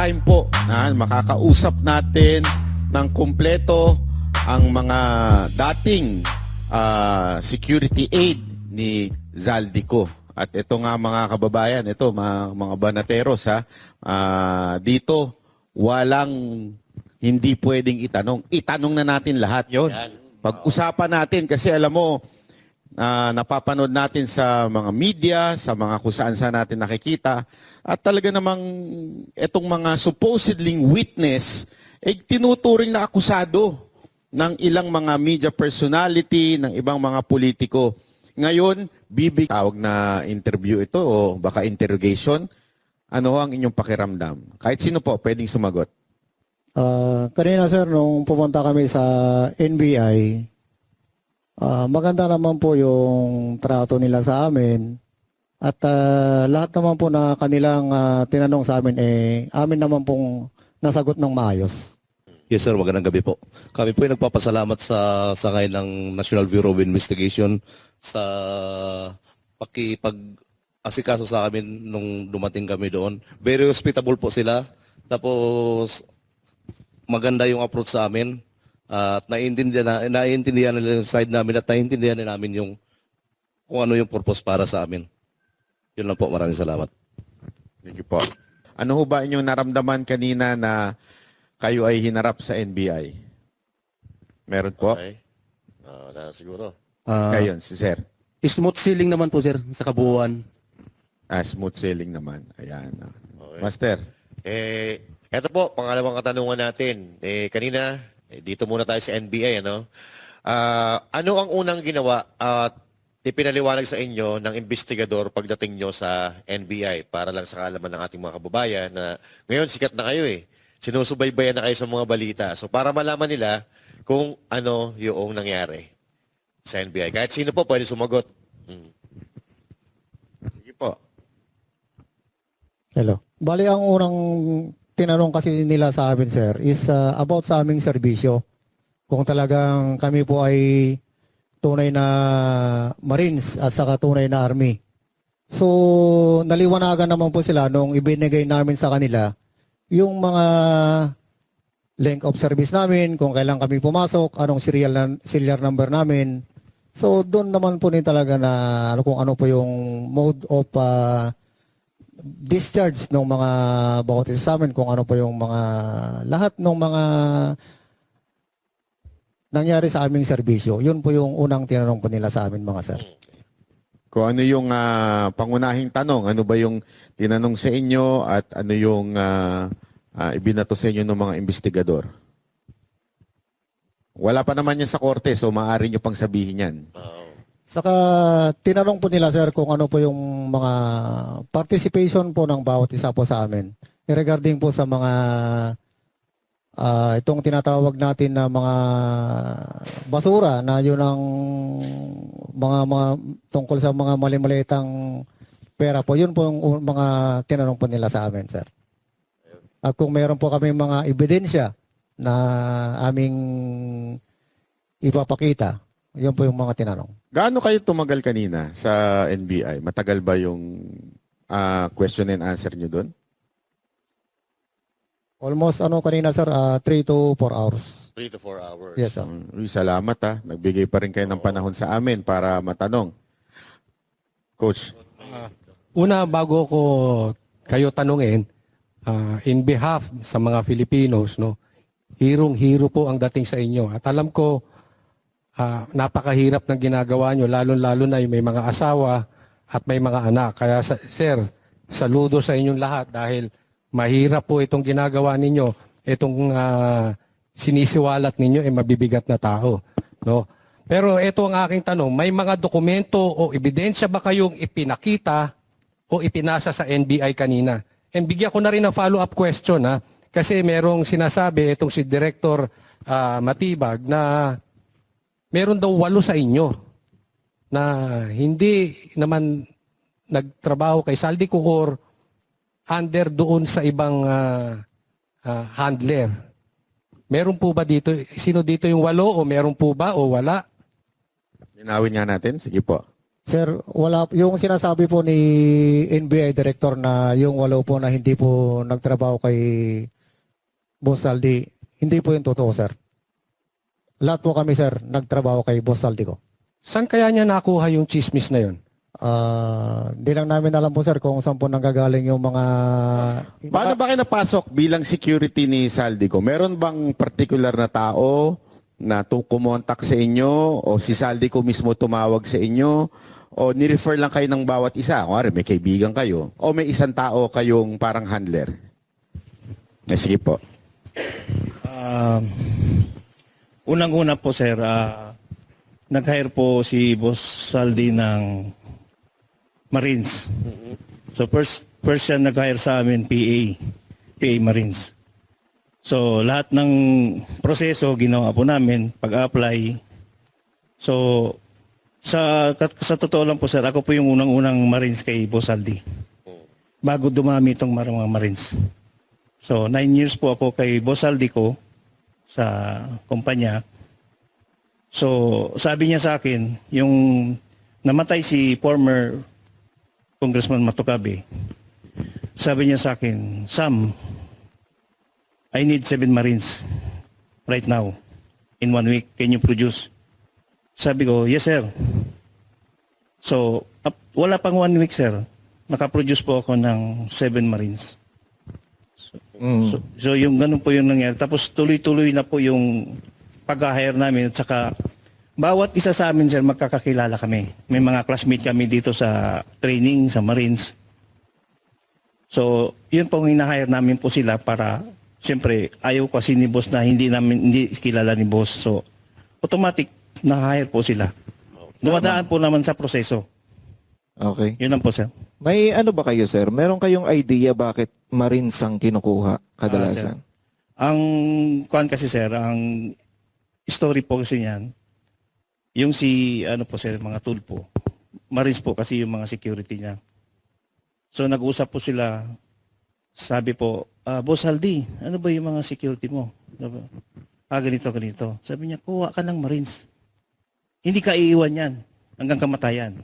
time po na makakausap natin ng kumpleto ang mga dating security aid ni Zaldico. At ito nga mga kababayan, ito mga banateros ha, dito walang hindi pwedeng itanong. Itanong na natin lahat. Yun. Pag-usapan natin kasi alam mo, napapanood natin sa mga media, sa mga kung saan natin nakikita, at talaga namang itong mga supposedly witness, tinuturing na akusado ng ilang mga media personality, ng ibang mga politiko. Ngayon, tawag na interview ito o baka interrogation. Ano ang inyong pakiramdam? Kahit sino po, pwedeng sumagot. Kanina sir, nung pumunta kami sa NBI, maganda naman po yung trato nila sa amin. At lahat naman po na kanilang tinanong sa amin, amin naman pong nasagot ng maayos. Yes sir, magandang gabi po. Kami po ay nagpapasalamat sa sangay ng National Bureau of Investigation sa pakipag-asikaso sa amin nung dumating kami doon. Very hospitable po sila. Tapos maganda yung approach sa amin. At naiintindihan nila yung side namin at naiintindihan namin yung kung ano yung purpose para sa amin. Yun lang po, maraming salamat. Thank you po. Ano ho ba inyong naramdaman kanina na kayo ay hinarap sa NBI? Meron po? Okay. Wala na siguro. Kayon, si Sir. Smooth sailing naman po, sir, sa kabuuan. Smooth sailing naman. Ayan. Okay. Master. Eto po, pangalawang katanungan natin. Kanina, dito muna tayo sa NBI, ano? Ano ang unang ginawa at ipinaliwanag sa inyo ng investigador pagdating nyo sa NBI para lang sa kaalaman ng ating mga kababayan na ngayon sikat na kayo eh. Sinusubaybayan na kayo sa mga balita. So para malaman nila kung ano yung nangyari sa NBI. Kahit sino po pwede sumagot. Sige po. Hello. Bali, ang unang tinanong kasi nila sa amin, sir, is about sa aming serbisyo. Kung talagang kami po ay tunay na Marines at saka tunay na Army. So, naliwanagan naman po sila nung ibinigay namin sa kanila yung mga length of service namin, kung kailan kami pumasok, anong serial number namin. So, doon naman po talaga na kung ano po yung mode of discharge ng mga bawat isa sa amin, kung ano po yung mga lahat ng mga nangyari sa aming serbisyo. Yun po yung unang tinanong po nila sa amin, mga sir. Kung ano yung pangunahing tanong, ano ba yung tinanong sa inyo at ano yung ibinato sa inyo ng mga investigador? Wala pa naman yan sa korte, so maaari nyo pang sabihin yan. Saka tinanong po nila, sir, kung ano po yung mga participation po ng bawat isa po sa amin regarding po sa mga itong tinatawag natin na mga basura na yun ang mga tungkol sa mga mali-malitang pera po. Yun po yung mga tinanong po nila sa amin, sir. At kung mayroon po kami mga ebidensya na aming ipapakita, yun po yung mga tinanong. Gaano kayo tumagal kanina sa NBI? Matagal ba yung question and answer nyo doon? Almost kanina, sir, 3 to 4 hours. 3 to 4 hours. Yes, sir. Salamat ha. Nagbigay pa rin kayo ng panahon sa amin para matanong. Coach. Una, bago ko kayo tanungin, in behalf sa mga Filipinos, no, hirong-hiro po ang dating sa inyo. At alam ko, napakahirap ng ginagawa nyo, lalo-lalo na yung may mga asawa at may mga anak. Kaya, sir, saludo sa inyong lahat dahil mahirap po itong ginagawa ninyo. Itong sinisiwalat ninyo ay mabibigat na tao. No? Pero ito ang aking tanong, may mga dokumento o ebidensya ba kayong ipinakita o ipinasa sa NBI kanina? And bigyan ko na rin ng follow-up question, ha? Kasi merong sinasabi itong si Director Matibag na meron daw 8 sa inyo na hindi naman nagtrabaho kay Zaldico or under doon sa ibang handler. Meron po ba dito? Sino dito yung 8 o meron po ba o wala? Linawin nga natin. Sige po. Sir, wala yung sinasabi po ni NBI director na yung 8 po na hindi po nagtrabaho kay Boss Saldi, hindi po yung totoo, sir. Lahat po kami, sir, nagtrabaho kay Boss Saldi ko. Saan kaya niya nakuha yung chismis na yun? Hindi lang namin alam po, sir, kung saan po nanggagaling yung mga... Paano ba kayo napasok bilang security ni Saldico? Meron bang particular na tao na kumontak sa inyo o si Saldico mismo tumawag sa inyo o ni-refer lang kayo ng bawat isa? Kunwari, may kaibigan kayo o may isang tao kayong parang handler? Sige po. Unang-una po, sir, nag-hire po si Boss Saldi ng Marines. So first siya nag-hire sa amin PA Marines. So lahat ng proseso ginawa po namin pag-apply. So sa totoo lang po, sir, ako po yung unang-unang Marines kay Boss Saldi. Bago dumami itong mga Marines. So 9 years po ako kay Boss Saldi ko sa kumpanya. So sabi niya sa akin, yung namatay si former Congressman Matukabe, sabi niya sa akin, Sam, I need 7 Marines right now in 1 week. Can you produce? Sabi ko, yes, sir. So, wala pang 1 week, sir. Nakaproduce po ako ng 7 Marines. So yung ganun po yung nangyari. Tapos tuloy-tuloy na po yung pag-hire namin. At saka, bawat isa sa amin, sir, magkakakilala kami. May mga classmate kami dito sa training, sa Marines. So, yun pong hina-hire namin po sila para, siyempre, ayaw kasi ni boss na hindi kilala ni boss. So, automatic, na-hire po sila. Dumadaan po naman sa proseso. Okay. Yun lang po, sir. May ano ba kayo, sir? Meron kayong idea bakit Marines ang kinukuha kadalasan? Ang kuan kasi, sir, ang story po kasi niyan, yung ano po, sir, mga tulpo, Marines po kasi yung mga security niya. So nag-usap po sila, sabi po, Boss Haldi, ano ba yung mga security mo? Ganito. Sabi niya, kuha ka ng Marines. Hindi ka iiwan yan hanggang kamatayan.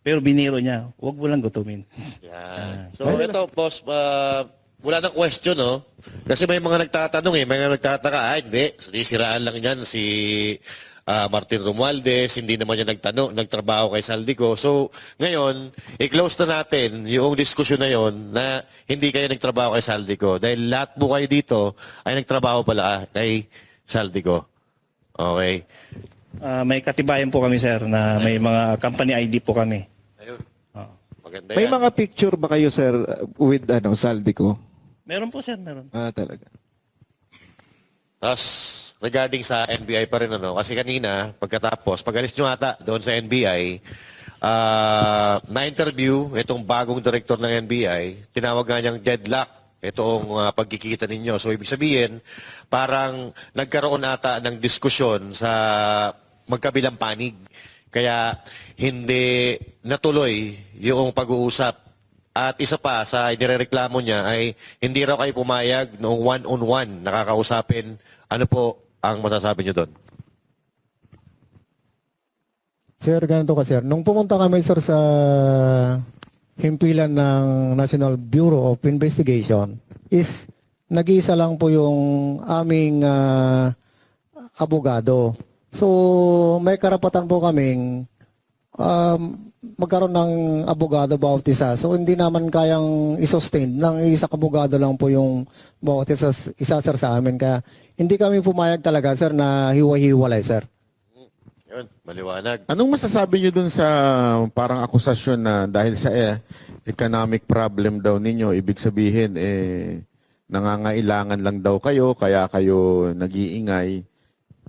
Pero biniro niya, huwag mo lang gutumin. Yan. So ito, boss, wala nang question, no? Kasi may mga nagtatanong may mga nagtataka, hindi, sisiraan lang yan si Martin Romualdez, hindi naman niya nagtrabaho kay Saldico. So, ngayon, i-close na natin yung diskusyon na yon na hindi kayo nagtrabaho kay Saldico. Dahil lahat po kayo dito ay nagtrabaho pala kay Saldico. Okay? May katibayan po kami, sir, na may mga company ID po kami. Ayun. Maganda May yan. mga picture ba kayo, sir, with Saldico? Meron po, sir, meron. Talaga. Tapos, regarding sa NBI pa rin, kasi kanina, pagkatapos, pag-alis nyo ata doon sa NBI, na-interview itong bagong director ng NBI, tinawag nga niyang deadlock itong pagkikita ninyo. So, ibig sabihin, parang nagkaroon ata ng diskusyon sa magkabilang panig. Kaya, hindi natuloy yung pag-uusap. At isa pa sa inireklamo niya ay hindi raw kayo pumayag noong one-on-one nakakausapin. Ano po ang masasabi niyo doon? Sir, ganito ka, sir. Nung pumunta kami, sir, sa himpilan ng National Bureau of Investigation, is nag-iisa lang po yung aming abogado. So, may karapatan po kaming magkaroon ng abogado bawat isa. So, hindi naman kayang isustain ng isang abogado lang po yung bawat isa, sir, sa amin. Kaya, hindi kami pumayag talaga, sir, na hiwa-hiwalay, sir. Yun, maliwanag. Anong masasabi niyo dun sa parang akusasyon na dahil sa economic problem daw ninyo, ibig sabihin nangangailangan lang daw kayo, kaya kayo nag-iingay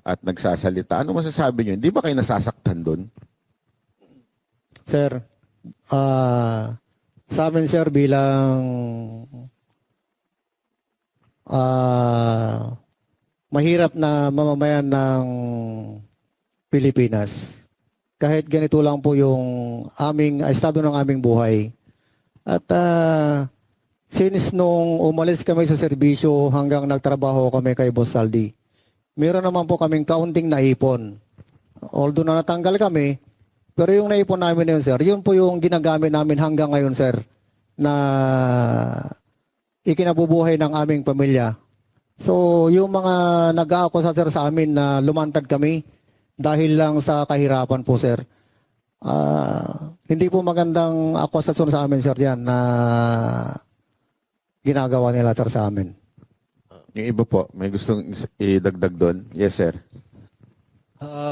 at nagsasalita. Ano masasabi niyo? Hindi ba kayo nasasaktan dun? Sir, sa amin, sir, bilang mahirap na mamamayan ng Pilipinas, kahit ganito lang po yung estado ng aming buhay. At since nung umalis kami sa serbisyo hanggang nagtrabaho kami kay Boss Saldi, meron naman po kaming kaunting naipon. Although na natanggal kami, Pero yung naipon namin na yun, sir, yun po yung ginagamit namin hanggang ngayon, sir, na ikinabubuhay ng aming pamilya. So, yung mga nag-aakusa, sir, sa amin na lumantad kami dahil lang sa kahirapan po, sir. Hindi po magandang akusasyon sa amin, sir, yan na ginagawa nila, sir, sa amin. Yung iba po, may gustong idagdag doon? Yes, sir.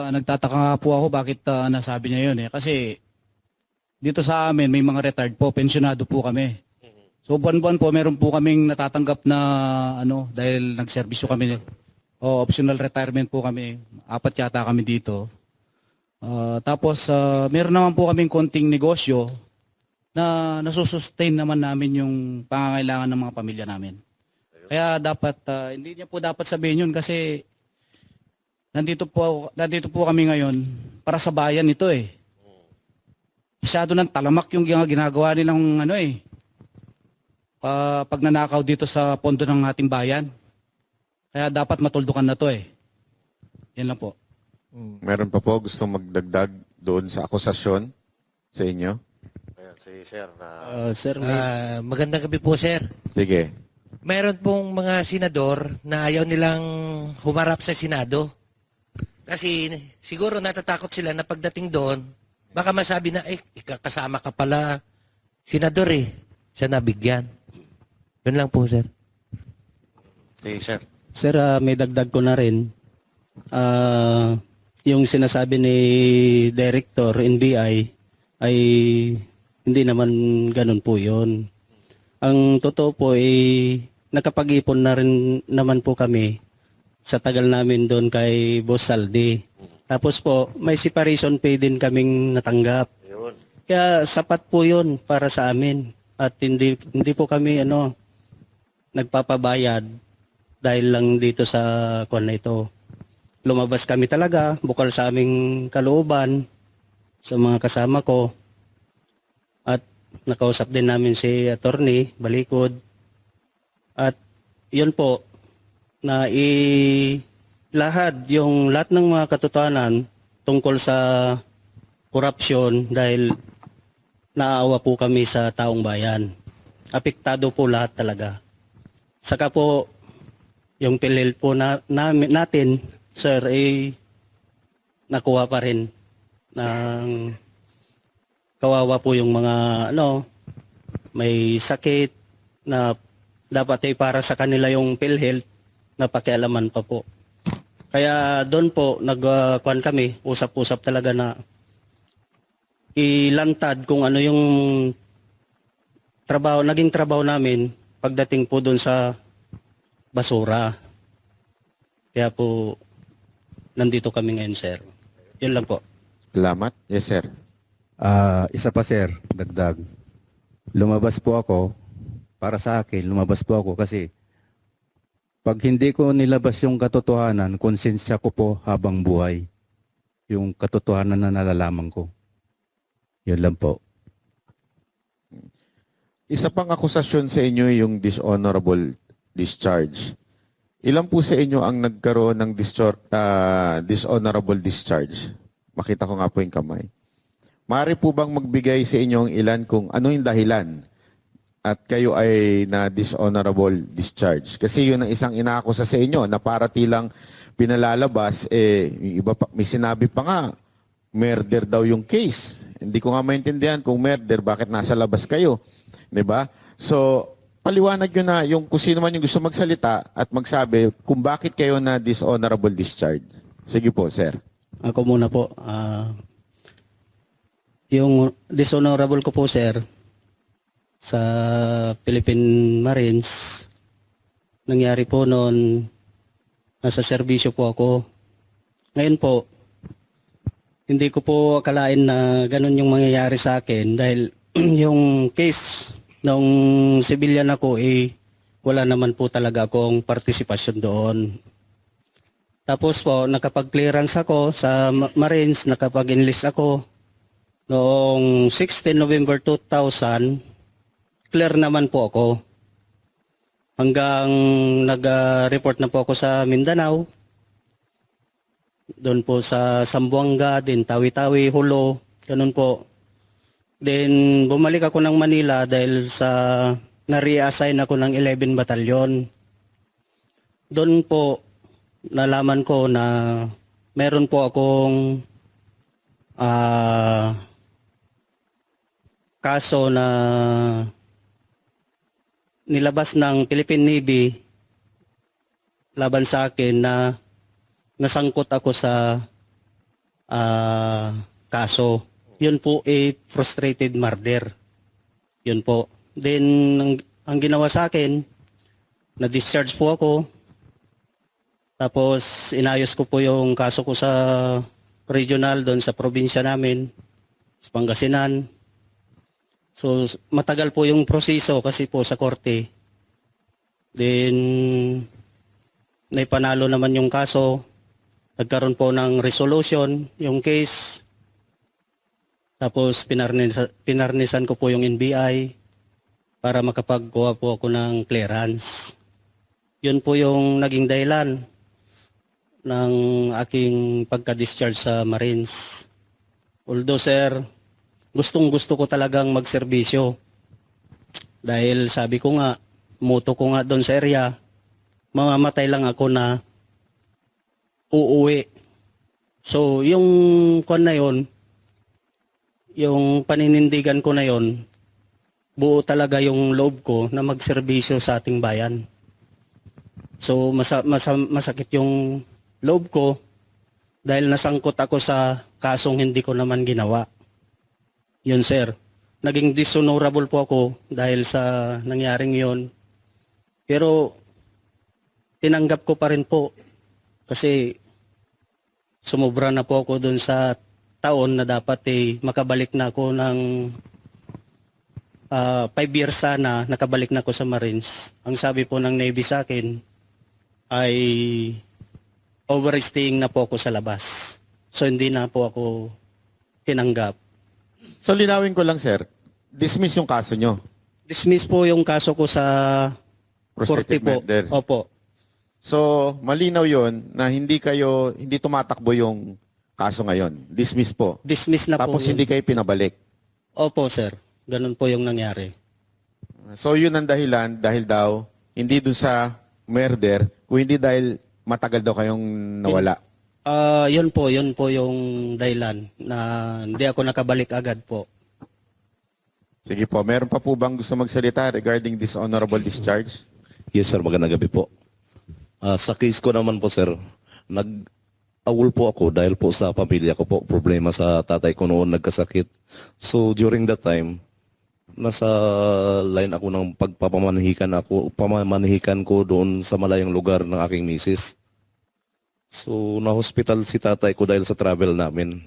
Nagtataka nga po ako bakit nasabi niya yun eh. Kasi dito sa amin may mga retired po, pensionado po kami. So buwan-buwan po meron po kaming natatanggap na dahil nagserbisyo kami. Optional retirement po kami. 4 yata kami dito. Tapos meron naman po kaming konting negosyo na nasusustain naman namin yung pangangailangan ng mga pamilya namin. Kaya dapat hindi niya po dapat sabihin yun kasi nandito po kami ngayon para sa bayan ito eh. Masyado ng talamak yung ginagawa nilang pagnanakaw dito sa pondo ng ating bayan. Kaya dapat matuldukan na to eh. Yan lang po. Meron pa po gustong magdagdag doon sa akusasyon sa inyo? Ayan, si Sir na... Sir, Magandang gabi po, sir. Sige. Meron pong mga senador na ayaw nilang humarap sa Senado. Kasi siguro natatakot sila na pagdating doon, baka masabi na, ikakasama ka pala, senador eh. Siya nabigyan. Yun lang po, sir. Si Sir. Sir, may dagdag ko na rin. Yung sinasabi ni Director NBI ay hindi naman ganun po yun. Ang totoo po ay nakapag-ipon na rin naman po kami sa tagal namin doon kay Boss Saldi. Tapos po, may separation pay din kaming natanggap. Yun. Kaya sapat po yun para sa amin. At hindi po kami nagpapabayad dahil lang dito sa kwan na ito. Lumabas kami talaga, bukal sa aming kalooban, sa mga kasama ko. At nakausap din namin si attorney, Balikod. At yun po, na lahat ng mga katotohanan tungkol sa korupsyon dahil naaawa po kami sa taong bayan. Apektado po lahat talaga. Saka po, yung PhilHealth po natin, sir, nakuha pa rin ng kawawa po yung mga may sakit na dapat ay para sa kanila yung PhilHealth na pakialaman pa po. Kaya doon po nagkuhan kami, usap-usap talaga na ilantad kung ano yung naging trabaho namin pagdating po doon sa basura. Kaya po nandito kami ngayon, sir. Yun lang po. Salamat. Yes, sir. Isa pa, sir, dagdag. Lumabas po ako, para sa akin, lumabas po ako kasi pag hindi ko nilabas yung katotohanan, konsensya ko po habang buhay. Yung katotohanan na nalalaman ko. Yun lang po. Isa pang akusasyon sa inyo yung dishonorable discharge. Ilan po sa inyo ang nagkaroon ng dishonorable discharge? Makita ko nga po yung kamay. Maaari po bang magbigay sa inyo ang ilan kung ano yung dahilan at kayo ay na dishonorable discharge? Kasi yun ang isang inaakusa sa inyo na para tilang pinalalabas, yung iba pa, may sinabi pa nga, murder daw yung case. Hindi ko nga maintindihan kung murder, bakit nasa labas kayo? 'Di ba? So, paliwanag nyo na yung kung sino man yung gusto magsalita at magsabi kung bakit kayo na dishonorable discharge. Sige po, sir. Ako muna po. Yung dishonorable ko po, sir, sa Philippine Marines, nangyari po noon, nasa serbisyo po ako. Ngayon po, hindi ko po akalain na ganun yung mangyayari sa akin dahil yung case ng civilian ako wala naman po talaga akong partisipasyon doon. Tapos po, nakapag-clearance ako sa Marines, nakapag-enlist ako noong 16 November 2000, clear naman po ako. Hanggang nag-report na po ako sa Mindanao, doon po sa Zamboanga, din Tawi-Tawi, Hulo, Ganun po. Then bumalik ako ng Manila dahil sa na-reassign ako ng 11 Batalyon. Doon po nalaman ko na meron po akong kaso na nilabas ng Philippine Navy laban sa akin na nasangkot ako sa kaso. Yun po frustrated murder. Yun po. Then ang ginawa sa akin, na-discharge po ako. Tapos inayos ko po yung kaso ko sa regional doon sa probinsya namin, sa Pangasinan. So matagal po yung proseso kasi po sa korte. Then naipanalo naman yung kaso. Nagkaroon po ng resolution yung case. Tapos pinarnisan ko po yung NBI para makapagkuha po ako ng clearance. Yun po yung naging dahilan ng aking pagka-discharge sa Marines. Although sir, gustong-gusto ko talagang magserbisyo. Dahil sabi ko nga, motto ko nga doon sa area, mamamatay lang ako na uuwi. So yung kon na yon, yung paninindigan ko na yon, buo talaga yung loob ko na magserbisyo sa ating bayan. So masakit yung loob ko dahil nasangkot ako sa kasong hindi ko naman ginawa. Yun sir, naging dishonorable po ako dahil sa nangyaring yon. Pero tinanggap ko pa rin po kasi sumobra na po ako dun sa taon na dapat makabalik na ako ng 5 years sana, nakabalik na ako sa Marines. Ang sabi po ng Navy sa akin ay overstaying na po ako sa labas. So hindi na po ako tinanggap. So linawin ko lang, sir. Dismiss yung kaso nyo. Dismiss po yung kaso ko sa korte Prosthetic po. murder. Opo. So, malinaw yon na hindi tumatakbo yung kaso ngayon. Dismiss po. Dismiss na Tapos po. hindi kayo pinabalik. Opo sir. Ganun po yung nangyari. So, yun ang dahilan dahil daw, hindi dun sa murder, kung hindi dahil matagal daw kayong nawala. Yun po yung dahilan na hindi ako nakabalik agad po. Sige po, meron pa po bang gusto magsalita regarding this honorable discharge? Yes sir, magandang gabi po. Sa case ko naman po sir, nag-awol po ako dahil po sa pamilya ko po, problema sa tatay ko noon nagkasakit. So during that time, nasa line ako ng pamamanihikan ko doon sa malayong lugar ng aking misis. So na-hospital si tatay ko dahil sa travel namin.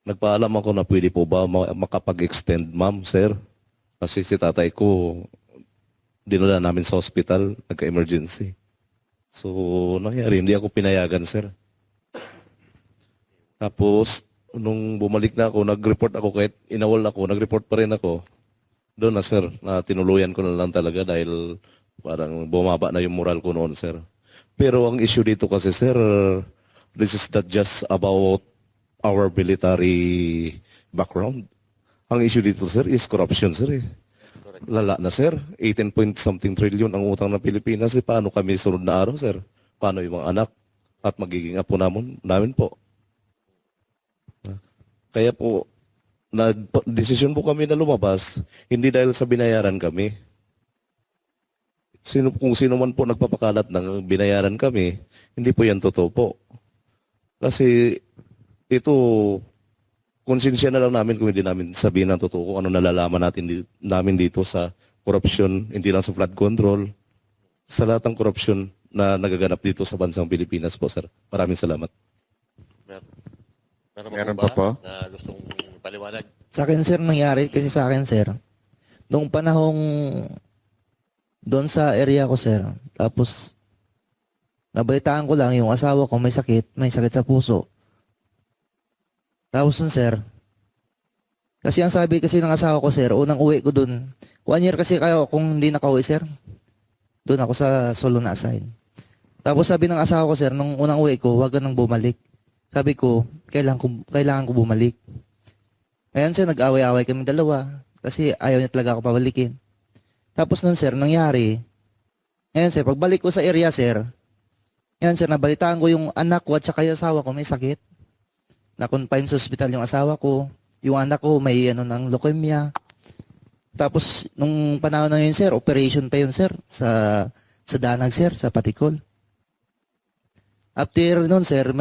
Nagpaalam ako na pwede po ba makapag-extend, ma'am, sir? Kasi si tatay ko, dinala namin sa hospital, nagka-emergency. So, nangyari, hindi ako pinayagan, sir. Tapos, nung bumalik na ako, nag-report ako, kahit inawal ako, nag-report pa rin ako. Doon na, sir, na tinuluyan ko na lang talaga dahil parang bumaba na yung moral ko noon, sir. Pero ang issue dito kasi, sir, this is not just about our military background. Ang issue dito, sir, is corruption, sir. Lala na, sir. 18 point something trillion ang utang ng Pilipinas. Paano kami sunod na araw, sir? Paano yung mga anak? At magiging apo namin po. Kaya po, desisyon po kami na lumabas, hindi dahil sa binayaran kami. Kung sino man po nagpapakalat ng binayaran kami, hindi po yan totoo po. Kasi ito, konsensya na lang namin kung hindi namin sabihin ng totoo kung ano nalalaman namin dito sa korupsyon, hindi lang sa flood control, sa lahat ng korupsyon na nagaganap dito sa bansang Pilipinas po, sir. Maraming salamat. Meron pa po na gustong paliwanag? Sa akin, sir, nangyari kasi sa akin, sir. Noong panahong doon sa area ko, sir, tapos nabalitaan ko lang yung asawa ko may sakit sa puso. Tapos nun, sir, kasi ang sabi kasi ng asawa ko, sir, unang uwi ko dun, 1 year kasi kayo kung hindi nakauwi, sir. Doon ako sa solo na assign. Tapos sabi ng asawa ko, sir, nung unang uwi ko, huwag ka nang bumalik. Sabi ko, kailangan ko bumalik. Ayan sir, nag-away-away kami dalawa kasi ayaw niya talaga ako pabalikin. Tapos nun sir, nangyari, ayan sir, pagbalik ko sa area sir, ayan sir, nabalitaan ko yung anak ko at saka yung asawa ko may sakit. Na-confine sa hospital yung asawa ko. Yung anak ko may ng leukemia. Tapos, nung panahon na yun sir, operation pa yun sir, sa Danag sir, sa Patikol. After nun sir,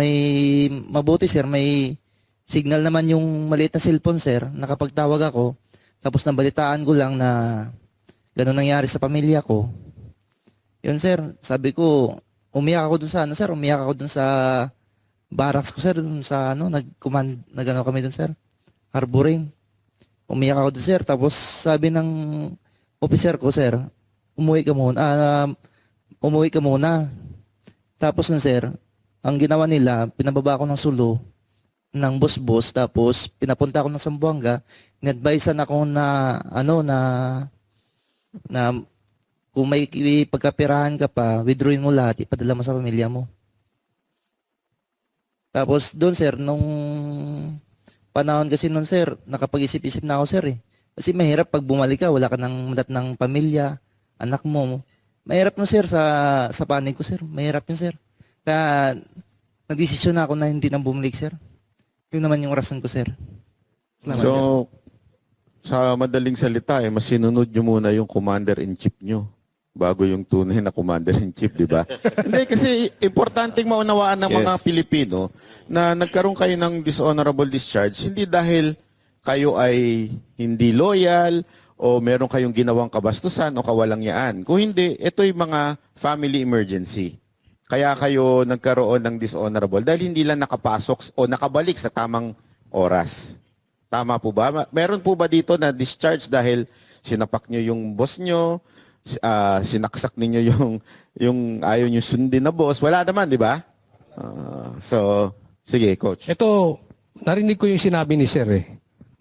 mabuti sir, may signal naman yung maliit na cellphone sir, nakapagtawag ako. Tapos nabalitaan ko lang na ganun nangyari sa pamilya ko. Yun sir, sabi ko, umiyak ako dun sa sir, umiyak ako dun sa barracks ko sir, dun sa nag-ano kami dun sir, harboring. Umiyak ako dun sir, tapos sabi ng officer ko sir, umuwi ka muna. Tapos nun sir, ang ginawa nila, pinababa ko ng Sulu, ng bus-bus, tapos pinapunta ako ng Zamboanga, in-advisean ako na kung may pagkapirahan ka pa, withdrawin mo lahat, ipadala mo sa pamilya mo. Tapos doon sir, nung panahon kasi noon sir, nakapag-isip-isip na ako sir eh. Kasi mahirap pag bumalik ka, wala ka ng mandat ng pamilya, anak mo. Mahirap no sir sa panig ko sir, mahirap yun sir. Kaya nagdesisyon na ako na hindi nang bumalik sir. Yun naman yung rason ko sir. Salamat, So, sir. sa madaling salita, mas sinunod nyo muna yung commander-in-chief nyo bago yung tunay na commander-in-chief, di ba? Hindi, kasi importanteng maunawaan ng mga Pilipino na nagkaroon kayo ng dishonorable discharge, hindi dahil kayo ay hindi loyal o meron kayong ginawang kabastusan o kawalangyaan. Kung hindi, ito'y mga family emergency. Kaya kayo nagkaroon ng dishonorable dahil hindi lang nakapasok o nakabalik sa tamang oras. Tama po ba? Meron po ba dito na discharge dahil sinapak nyo yung boss nyo, sinaksak ninyo yung ayaw nyo sundin na boss? Wala naman, di ba? So, sige, coach. Ito, narinig ko yung sinabi ni Sir eh.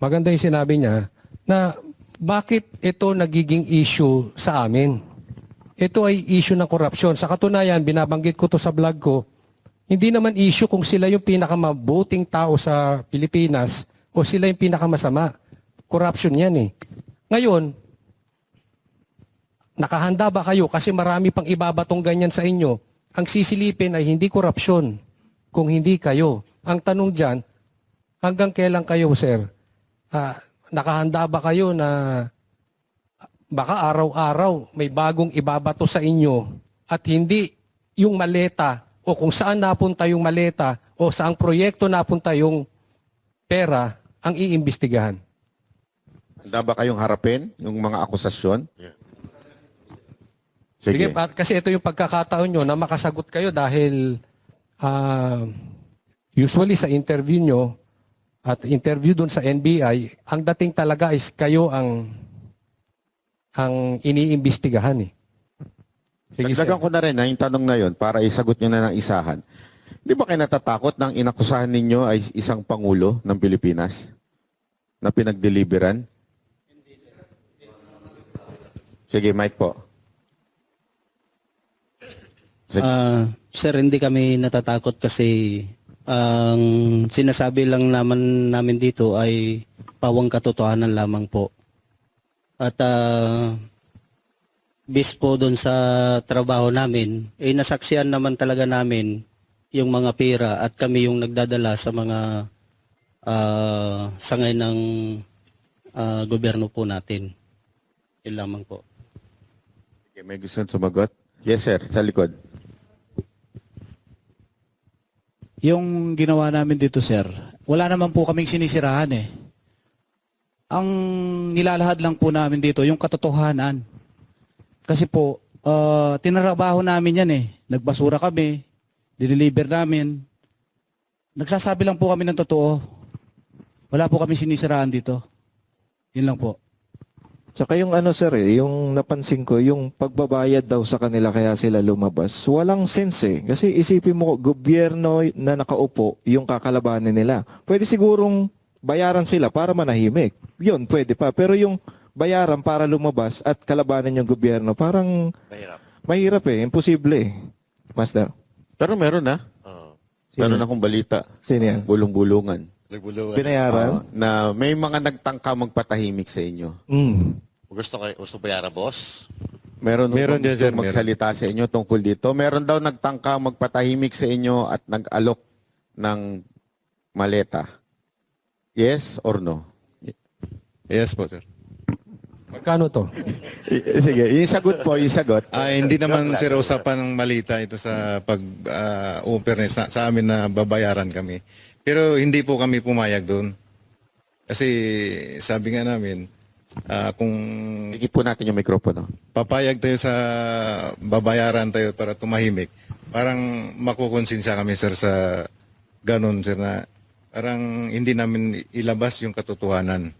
Maganda yung sinabi niya na bakit ito nagiging issue sa amin. Ito ay issue ng korupsyon. Sa katunayan, binabanggit ko to sa vlog ko, hindi naman issue kung sila yung pinakamabuting tao sa Pilipinas o sila yung pinakamasama. Corruption yan eh. Ngayon, nakahanda ba kayo? Kasi marami pang ibabatong ganyan sa inyo. Ang sisilipin ay hindi korupsyon kung hindi kayo. Ang tanong dyan, hanggang kailan kayo, sir? Nakahanda ba kayo na baka araw-araw may bagong ibabato sa inyo at hindi yung maleta o kung saan napunta yung maleta o saang proyekto napunta yung pera ang iimbestigahan? Handa ba kayong harapin yung mga akusasyon? Sige, Sige. kasi ito yung pagkakataon nyo na makasagot kayo dahil usually sa interview nyo at interview dun sa NBI, ang dating talaga is kayo ang iniimbestigahan eh. Sige, Dagdagan ko na rin yung tanong na yon para isagot nyo na ng isahan. Di ba kayo natatakot ng inakusahan ninyo ay isang pangulo ng Pilipinas na pinagdeliveran? Sige, Mike po. Sige. Sir, hindi kami natatakot kasi ang sinasabi lang namin dito ay pawang katotohanan lamang po. At bis po doon sa trabaho namin, nasaksihan naman talaga namin yung mga pera at kami yung nagdadala sa mga sangay ng gobyerno po natin. Yun lamang po. Okay, may gusto sumagot? Yes, sir. Sa likod. Yung ginawa namin dito, sir, wala naman po kaming sinisirahan eh. Ang nilalahad lang po namin dito, yung katotohanan. Kasi po, tinarabaho namin yan eh. Nagbasura kami, dineliver namin. Nagsasabi lang po kami ng totoo. Wala po kami sinisiraan dito. Yun lang po. Tsaka yung sir yung napansin ko, yung pagbabayad daw sa kanila kaya sila lumabas. Walang sense eh. Kasi isipin mo, gobyerno na nakaupo, yung kakalabanin nila. Pwede sigurong bayaran sila para manahimik. Yun, pwede pa. Pero yung bayaran para lumabas at kalabanin yung gobyerno, parang mahirap eh. Imposible eh. Master. Pero meron na. Meron akong balita. Sino yan? Bulong-bulungan. Binayaran? Na may mga nagtangka magpatahimik sa inyo. Gusto bayaran, boss? Meron Meron gusto din, sir, magsalita sa inyo tungkol dito. Meron daw nagtangka magpatahimik sa inyo at nag-alok ng maleta. Yes or no? Yes po, sir. Magkano to? Sige, yung sagot po, yung sagot. Hindi naman, sir, usapan ng malita ito sa pag-offer sa amin na babayaran kami. Pero hindi po kami pumayag doon. Kasi sabi nga namin, kung Dikit po natin yung mikropono. papayag tayo sa babayaran tayo para tumahimik, parang makukonsensya kami, sir, sa ganun, sir, na parang hindi namin ilabas yung katotohanan.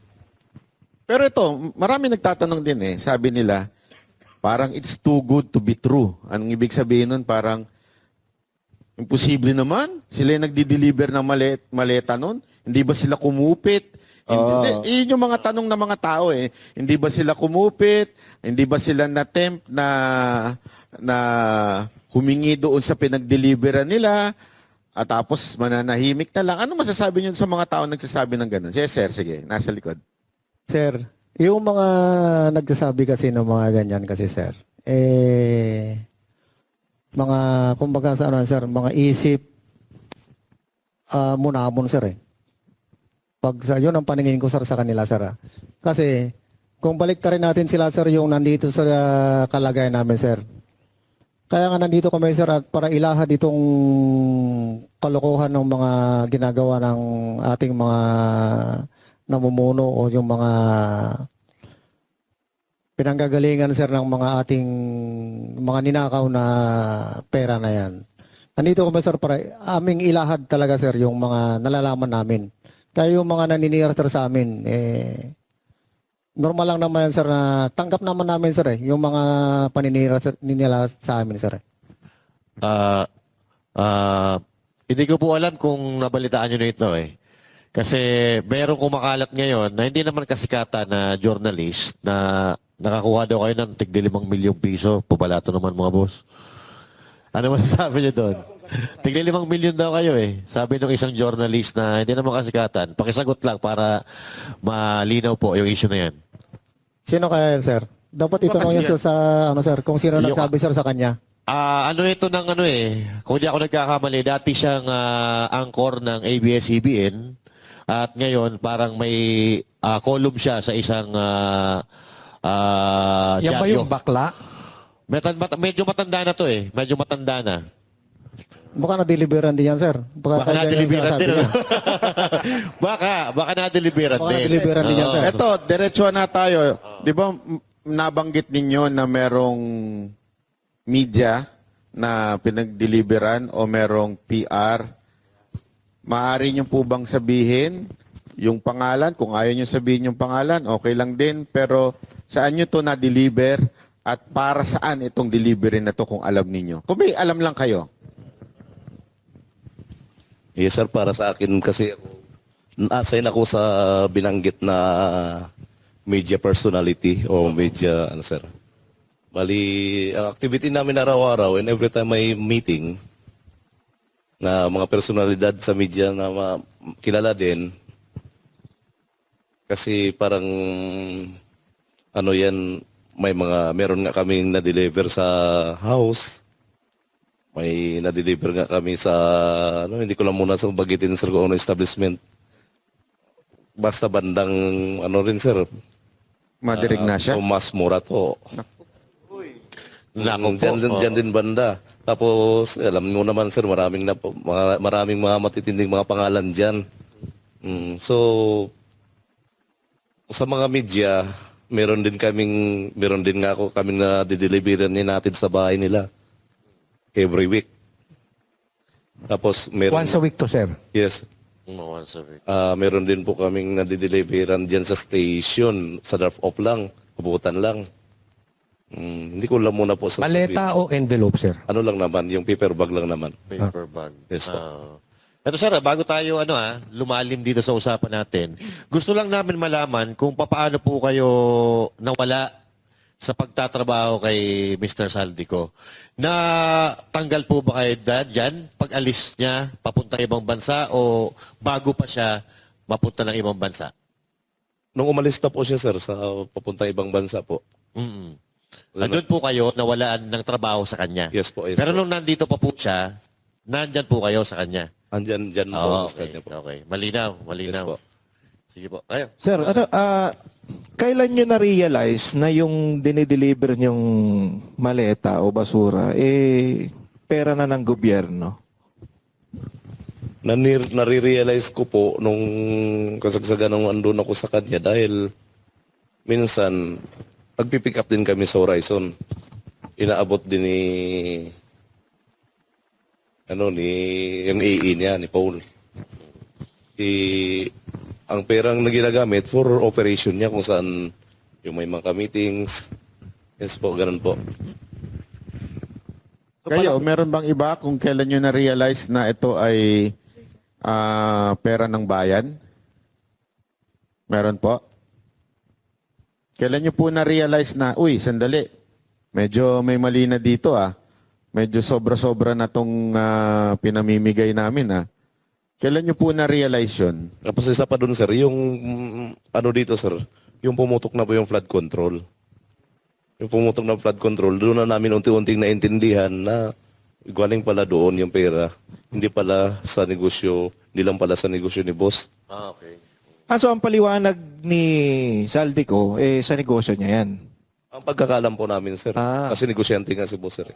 Pero ito, marami nagtatanong din eh. Sabi nila, parang it's too good to be true. Anong ibig sabihin nun? Parang, imposible naman. Sila yung nagdi-deliver ng maleta nun. Hindi ba sila kumupit? Yun yung mga tanong ng mga tao eh. Hindi ba sila kumupit? Hindi ba sila na-tempt na humingi doon sa pinag-deliveran nila? At tapos mananahimik na lang. Ano masasabi niyo sa mga tao nagsasabi ng ganun? Yes, sir, sige. Nasa likod. Sir, yung mga nagsasabi kasi ng mga ganyan kasi, sir, mga, kumbaga sa ano, sir, mga isip munamon, sir, eh. Pag sa yun ang paningin ko, sir, sa kanila, sir. Kasi kung balik rin natin sila, sir, yung nandito sa kalagayan namin, sir. Kaya nga nandito kami, sir, at para ilahad itong kalokohan ng mga ginagawa ng ating mga namumuno o yung mga pinanggagalingan, sir, ng mga ating mga ninakaw na pera na yan. Nandito kami, sir, para aming ilahad talaga, sir, yung mga nalalaman namin. Kaya yung mga naninira, sir, sa amin, normal lang naman yan, sir, na tanggap naman namin, sir, yung mga paninira nila sa amin, sir. Hindi ko po alam kung nabalitaan nyo na ito eh. Kasi merong kumakalat ngayon na hindi naman kasikatan na journalist na nakakuha daw kayo ng tig 5 milyong piso. Pabalato naman mga boss. Ano masasabi niyo doon? Tig 5 milyon daw kayo eh. Sabi ng isang journalist na hindi naman kasikatan. Pakisagot lang para malinaw po yung issue na yan. Sino kaya yan, sir? Dapat itanong yan sa ano, sir, kung sino nagsabi, sir, sa kanya. Ano ito ng ano eh, kung di ako nagkakamali, dati siyang anchor ng ABS-CBN at ngayon parang may column siya sa isang Yan ba dyaryo. yung bakla? Medyo matanda na to eh, medyo matanda na. Baka na-deliveran din yan, sir. Baka na-deliveran din. baka na-deliveran Baka din. na-deliveran din yan, sir. Ito, diretso na tayo. Di ba nabanggit ninyo na merong media na pinag-deliveran o merong PR? Maaari nyo po bang sabihin yung pangalan? Kung ayaw nyo sabihin yung pangalan, okay lang din. Pero saan nyo to na-deliver at para saan itong delivery na to kung alam ninyo? Kung may alam lang kayo. Yes sir, para sa akin kasi na-assign ako sa binanggit na media personality o media, ano sir. Bali, ang activity namin araw-araw and every time may meeting na mga personalidad sa media na kilala din. Kasi parang ano yan, meron nga kaming na-deliver sa house. May na-deliver nga kami sa, hindi ko lang muna sa bagitin sir kung ano establishment. Basta bandang, rin sir. Madirig na siya? Tomas Morato. Nako po. Diyan din banda. Tapos, alam mo naman sir, maraming mga matitinding mga pangalan dyan. So, sa mga media, meron din nga ako kaming na dideliveran natin sa bahay nila. Every week. Tapos meron... Once a week to, sir. Yes. Once a week. Meron din po kaming nadideliveran dyan sa station. Sa drop-off lang. Puputan lang. Hindi ko lang muna po sa... Maleta o envelope, sir? Ano lang naman, yung paper bag lang naman. Paper bag. Yes po. Ito sir, bago tayo lumalim dito sa usapan natin, gusto lang namin malaman kung paano po kayo nawala sa pagtatrabaho kay Mr. Saldico. Na tanggal po ba kayo dyan pag alis niya papunta ibang bansa o bago pa siya mapunta ng ibang bansa? Nung umalis na po siya, sir, sa papuntang ibang bansa po. Mm. Doon po kayo nawalaan ng trabaho sa kanya. Yes po, yes Pero po. nung nandito pa po siya, nandyan po kayo sa kanya. Andyan, dyan po Oo, sa okay. kanya po. Okay. Malinaw, Yes malinaw. po. Sige po. Ayun. Sir, kailan nyo na-realize na yung dinideliver nyong maleta o basura, pera na ng gobyerno? Nare-realize ko po nung kasagsagan nung andun ako sa kanya dahil minsan nagpipick up din kami sa Horizon. Inaabot din ni yung AE niya, ni Paul. Ang perang na ginagamit for operation niya kung saan yung may mga meetings. Yes po, ganun po. Kayo, meron bang iba kung kailan nyo na-realize na ito ay pera ng bayan? Meron po? Kailan nyo po na-realize na, uy, sandali, medyo may mali na dito Medyo sobra-sobra na tong pinamimigay namin Kailan nyo po na-realize yun? Tapos isa pa dun, sir, yung dito, sir, yung pumutok na po yung flood control. Yung pumutok na flood control, doon na namin unti-unting naintindihan na galing pala doon yung pera. Hindi pala sa negosyo, hindi lang pala sa negosyo ni boss. Okay. So ang paliwanag ni Saldico, sa negosyo niya yan. Ang pagkakalam po namin, sir, kasi negosyante nga si boss, sir.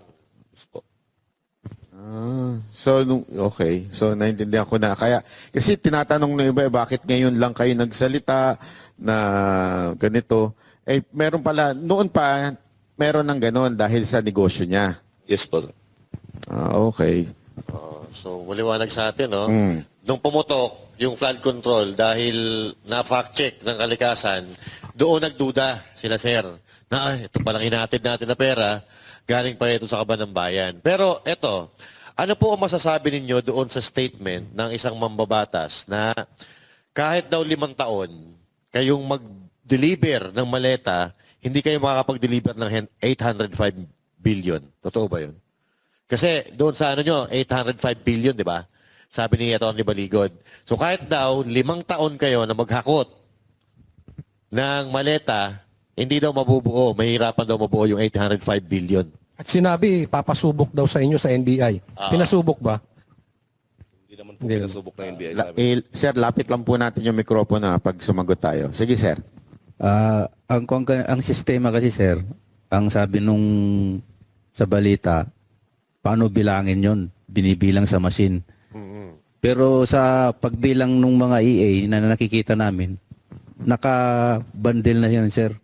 Yes po. Okay. So, naintindihan ko na. Kaya, kasi tinatanong ng iba, bakit ngayon lang kayo nagsalita na ganito? Meron pala, noon pa, meron ng ganon dahil sa negosyo niya. Yes po, sir. Okay. So, maliwanag sa atin, no? Mm. Nung pumutok yung flood control dahil na-fact check ng kalikasan, doon nagduda sila, sir, na ito palang hinatid natin na pera, galing pa ito sa kaban ng bayan. Pero eto, ano po ang masasabi ninyo doon sa statement ng isang mambabatas na kahit daw 5 taon kayong mag-deliver ng maleta, hindi kayo makakapag-deliver ng 805 billion. Totoo ba yun? Kasi doon sa 805 billion, di ba? Sabi ni Atty. Baligod. So kahit daw 5 taon kayo na maghakot ng maleta, hindi daw mabubuo, mahirapan daw mabuo yung 805 billion. At sinabi, papasubok daw sa inyo sa NBI. Pinasubok ba? Hindi naman po pinasubok na NBI sa amin. Sir, lapit lang po natin yung mikropono pag sumagot tayo. Sige, sir. Ang sistema kasi, sir, ang sabi nung sa balita, paano bilangin yon? Binibilang sa machine. Pero sa pagbilang ng mga EA na nakikita namin, naka-bundle na yan, sir.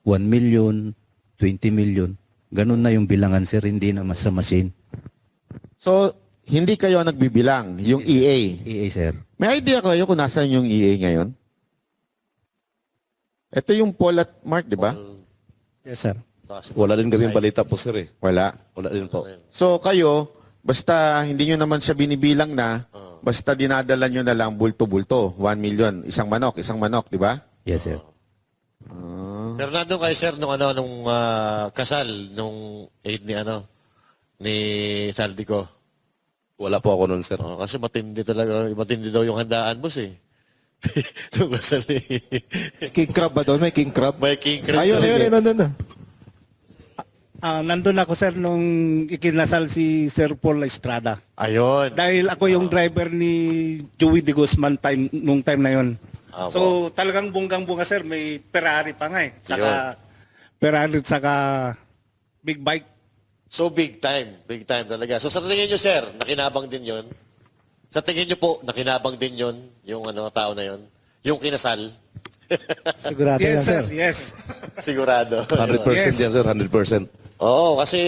1 million, 20 million. Ganun na yung bilangan, sir, hindi na mas sa machine. So, hindi kayo nagbibilang, yung EA. EA, sir. May idea kayo kung nasaan yung EA ngayon? Ito yung Paul at Mark, di ba? Yes, sir. Wala din kaming balita po, sir, eh. Wala. Wala din po. So, kayo, basta hindi nyo naman siya binibilang na, basta dinadala nyo na lang bulto-bulto, 1 million, isang manok, di ba? Yes, sir. Pero nandun kayo, sir, nung kasal, nung aid ni Saldico. Wala po ako nun, sir. Kasi matindi daw yung handaan, boss, eh. Nung kasal King crab ba doon? May king crab? May king crab. Ayun. Nandun ako, sir, nung ikinasal si Sir Paul Estrada. Ayun. Dahil ako yung driver ni Joey de Guzman nung time na yon. So talagang bunggang-bunga, sir, may Ferrari pa nga eh. Saka Ferrari saka big bike. So big time talaga. So sa tingin nyo, sir, nakinabang din yon? Sa tingin nyo po, nakinabang din yon yung tao na yon? Yung kinasal? Sigurado Yes, yan, sir. Yes. Sigurado. 100% yan, sir, 100%. Oo, kasi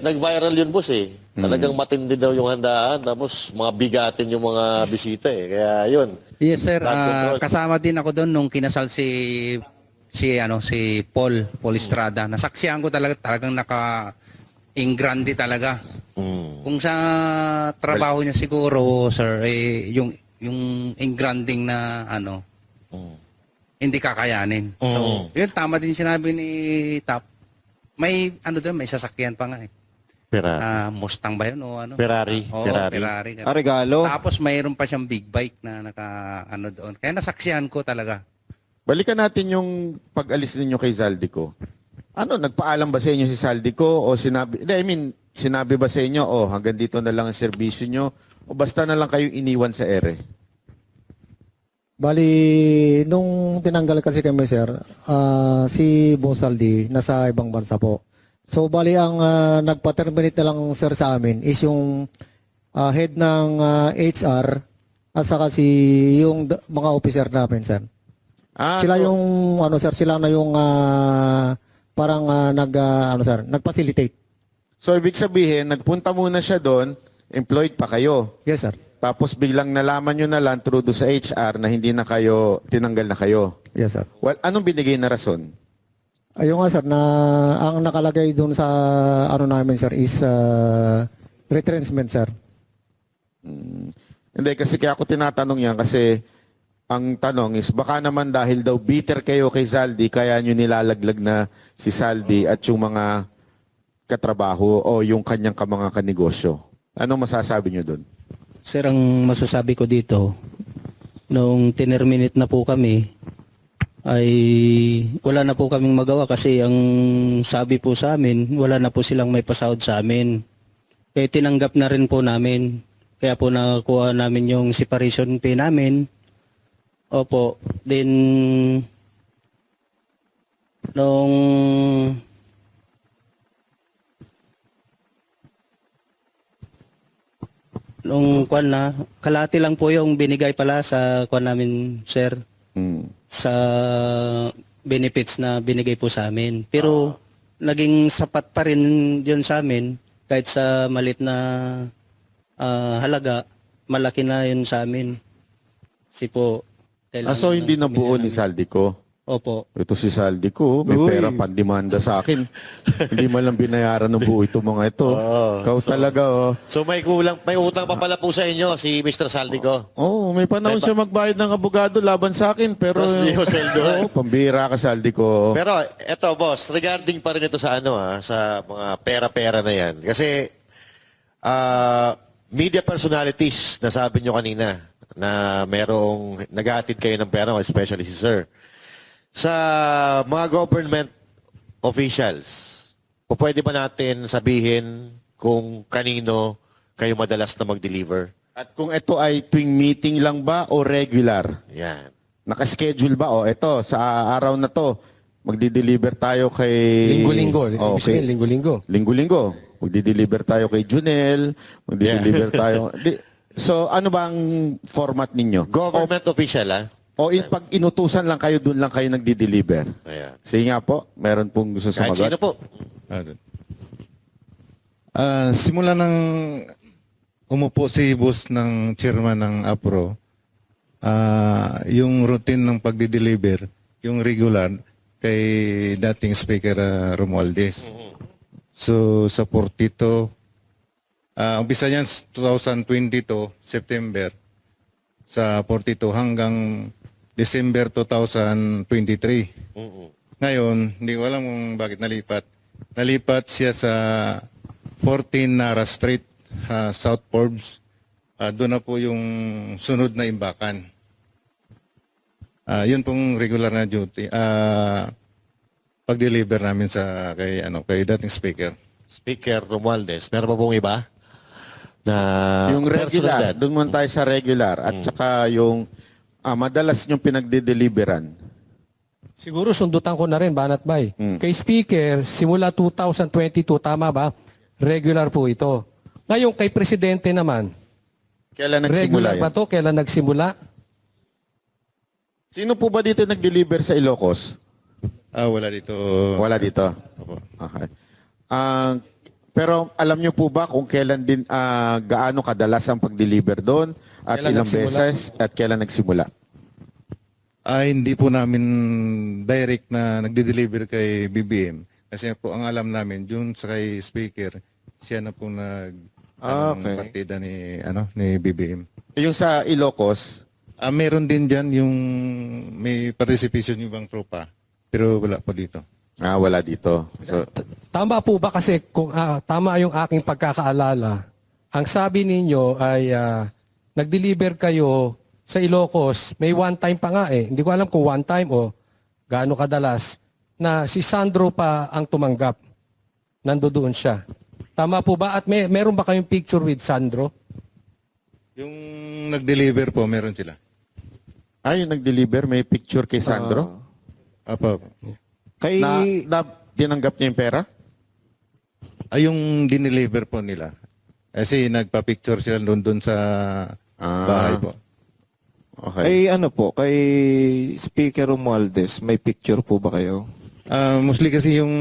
nag-viral yun, boss, eh. Talagang matindi daw yung handaan, tapos mga bigatin yung mga bisita, eh. Kaya yun. Yes, sir. Flood control. Kasama din ako doon nung kinasal si Paul Estrada. Nasaksihan ko talagang naka-ingrandi talaga. Kung sa trabaho niya siguro, sir, yung ingranding na hindi kakayanin. So, yun, tama din sinabi ni Tap. May may sasakyan pa nga eh. Mustang ba yun o ano? Ferrari. Oo, Ferrari. Ferrari. Regalo. Tapos mayroon pa siyang big bike na ano doon. Kaya nasaksihan ko talaga. Balikan natin yung pag-alis ninyo kay Zaldico. Ano, nagpaalam ba sa inyo si Zaldico o sinabi, sinabi ba sa inyo, hanggang dito na lang ang serbisyo nyo o basta na lang kayo iniwan sa ere? Bali, nung tinanggal kasi kami, sir, si Boss Aldi nasa ibang bansa po. So, bali, ang nagpa-terminate na lang, sir, sa amin is yung head ng HR at saka yung mga officer namin, sir. Sila so, yung, sir, sila na yung parang nag-facilitate. So, ibig sabihin, nagpunta muna siya doon, employed pa kayo. Yes, sir. Tapos biglang nalaman nyo na lang through do sa HR na hindi na kayo, tinanggal na kayo. Yes, sir. Well, anong binigay na rason? Ayun nga, sir, na ang nakalagay doon sa namin, sir, is retrenchment, sir. Hindi, kasi kaya ako tinatanong yan kasi ang tanong is baka naman dahil daw bitter kayo kay Zaldi kaya nyo nilalaglag na si Zaldi at yung mga katrabaho o yung kanyang mga kanegosyo. Anong masasabi nyo doon? Sir, ang masasabi ko dito, nung tinerminate na po kami, ay wala na po kaming magawa kasi ang sabi po sa amin, wala na po silang may pasahod sa amin. Kaya tinanggap na rin po namin. Kaya po nakuha namin yung separation pay namin. Opo. Then, nung kwan na, kalahati lang po yung binigay pala sa kwan namin, sir. Sa benefits na binigay po sa amin. Pero naging sapat pa rin yun sa amin kahit sa malit na halaga, malaki na yun sa amin. Kasi po, So hindi nabuo ni Zaldico? Opo. Ito si Zaldico, may pera pandemanda sa akin. Hindi man lang binayaran ng buo ito mga ito. Ikaw talaga, So may utang pa pala po sa inyo si Mr. Zaldico. may panahon siya magbayad ng abogado laban sa akin, pero Tapos di mo sweldo. pambira ka Zaldico. Pero eto boss, regarding pa rin ito sa sa mga pera-pera na yan. Kasi media personalities, nasabi nyo kanina, na merong naghahatid kayo ng pera, especially si Sir. Sa mga government officials, pwede ba natin sabihin kung kanino kayo madalas na mag-deliver? At kung ito ay tuwing meeting lang ba o regular? Yan. Nakaschedule ba? Ito, sa araw na to, magdi-deliver tayo kay... Linggo-linggo. Ibig sabihin, linggo-linggo. Linggo-linggo. Magdi-deliver tayo kay Junel. Magdi-deliver tayo... So, ano ba ang format ninyo? Government official, O pag inutusan lang kayo, doon lang kayo nagdi-deliver? Ayan. Sige nga po, meron pong gusto Kahit sumagot. sino po. Simula nang umupo si boss ng chairman ng APRO, yung routine ng pagdi-deliver, yung regular, kay dating Speaker Romualdez. So sa 42, umpisa niyan 2022, September, sa 42 hanggang December 2023. Ngayon, hindi ko alam kung bakit nalipat. Nalipat siya sa 14 Nara Street, South Forbes. Doon na po yung sunod na imbakan. Yun pong regular na duty. Pag-deliver namin sa kay dating speaker. Speaker Romualdez. Meron pa pong iba? Na Yung regular, doon muna tayo sa regular. At saka yung madalas yung pinagde-deliveran. Siguro sundutan ko na rin, Banat Bay. Kay Speaker, simula 2022, tama ba? Regular po ito. Ngayon, kay Presidente naman, Kailan nagsimula regular yan? ba to? Kailan nagsimula? Sino po ba dito nag-deliver sa Ilocos? Wala dito. Wala dito. Opo. Okay. Pero alam niyo po ba kung kailan din, gaano kadalas ang pag-deliver doon? At Kailan ilang nagsimula? beses? At kailan nagsimula? Hindi po namin direct na nagde-deliver kay BBM. Kasi po ang alam namin, dun sa kay speaker, siya na po Okay. partida ni BBM. Yung sa Ilocos, Meron din dyan yung may participation yung ibang tropa, pero wala pa dito. Wala dito. So, Tama po ba kasi kung tama yung aking pagkakaalala, ang sabi ninyo ay nag-deliver kayo sa Ilocos, may one time pa nga eh. Hindi ko alam kung one time o gaano kadalas na si Sandro pa ang tumanggap. Nandoon siya. Tama po ba? At meron ba kayong picture with Sandro? Yung nag-deliver po, meron sila. yung nag-deliver, may picture kay Sandro? Apo. Kay na tinanggap niya yung pera? Yung dineliver po nila. Kasi nagpa-picture sila doon sa bahay po. Okay. Ay ano po, kay Speaker Romualdez, may picture po ba kayo? Mostly kasi yung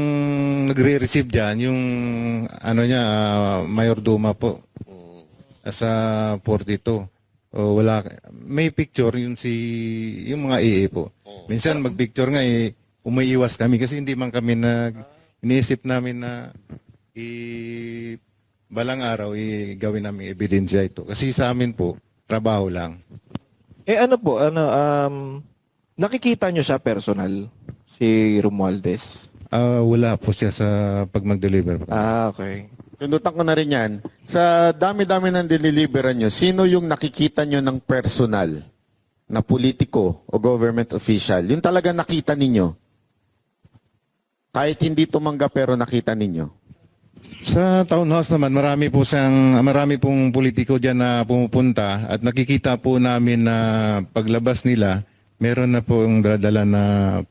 nagre-receive dyan, yung ano niya, Mayor Duma po. Sa 42. Wala, may picture yung yung mga EA po. Minsan mag-picture nga umiiwas kami kasi hindi man kami iniisip namin na balang araw gawin namin ebidensya ito. Kasi sa amin po, trabaho lang. Nakikita nyo siya personal, si Romualdez? Wala po siya sa pag mag-deliver. Okay. Tundutan ko na rin yan. Sa dami-dami ng diniliberan nyo, sino yung nakikita nyo ng personal na politiko o government official? Yung talaga nakita ninyo? Kahit hindi tumanggap pero nakita ninyo? Sa townhouse naman, marami pong politiko diyan na pumupunta at nakikita po namin na paglabas nila, meron na pong dala na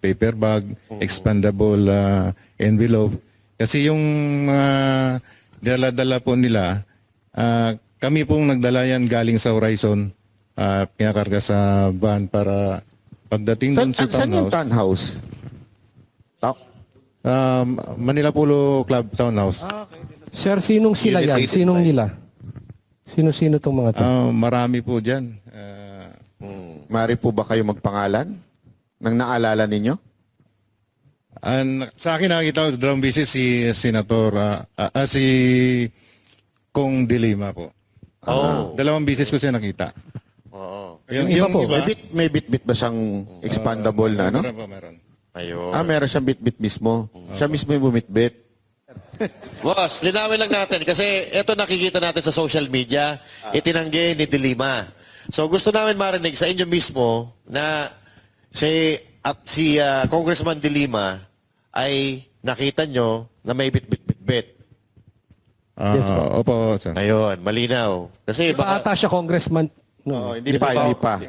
paper bag, expandable envelope. Kasi yung mga dala-dala po nila, kami pong nagdala yan galing sa Horizon, pinakarga sa van para pagdating dun sa Saan yung townhouse. townhouse? Manila Polo Club Townhouse. Sir, sinong sila yan? Sinong nila? Sino-sino tong mga to? Marami po dyan. Mari po ba kayo magpangalan? Nang naalala ninyo? Sa akin nakita ko, dalawang beses si Senator, si Kong De Lima po. Dalawang beses ko siya nakita. Yung iba po? May bit-bit ba siyang expandable na, no? Meron po, meron. Ayun. Meron siyang bit-bit mismo. Siya mismo yung bumit-bit. Boss, linawin lang natin kasi ito nakikita natin sa social media, itinanggi ni De Lima. So gusto namin marinig sa inyo mismo na si Congressman De Lima ay nakita nyo na may bit-bit-bit-bit. Yes, po. Opo, sir. Ayun, malinaw. Kasi Baka ata siya congressman. Hindi pa.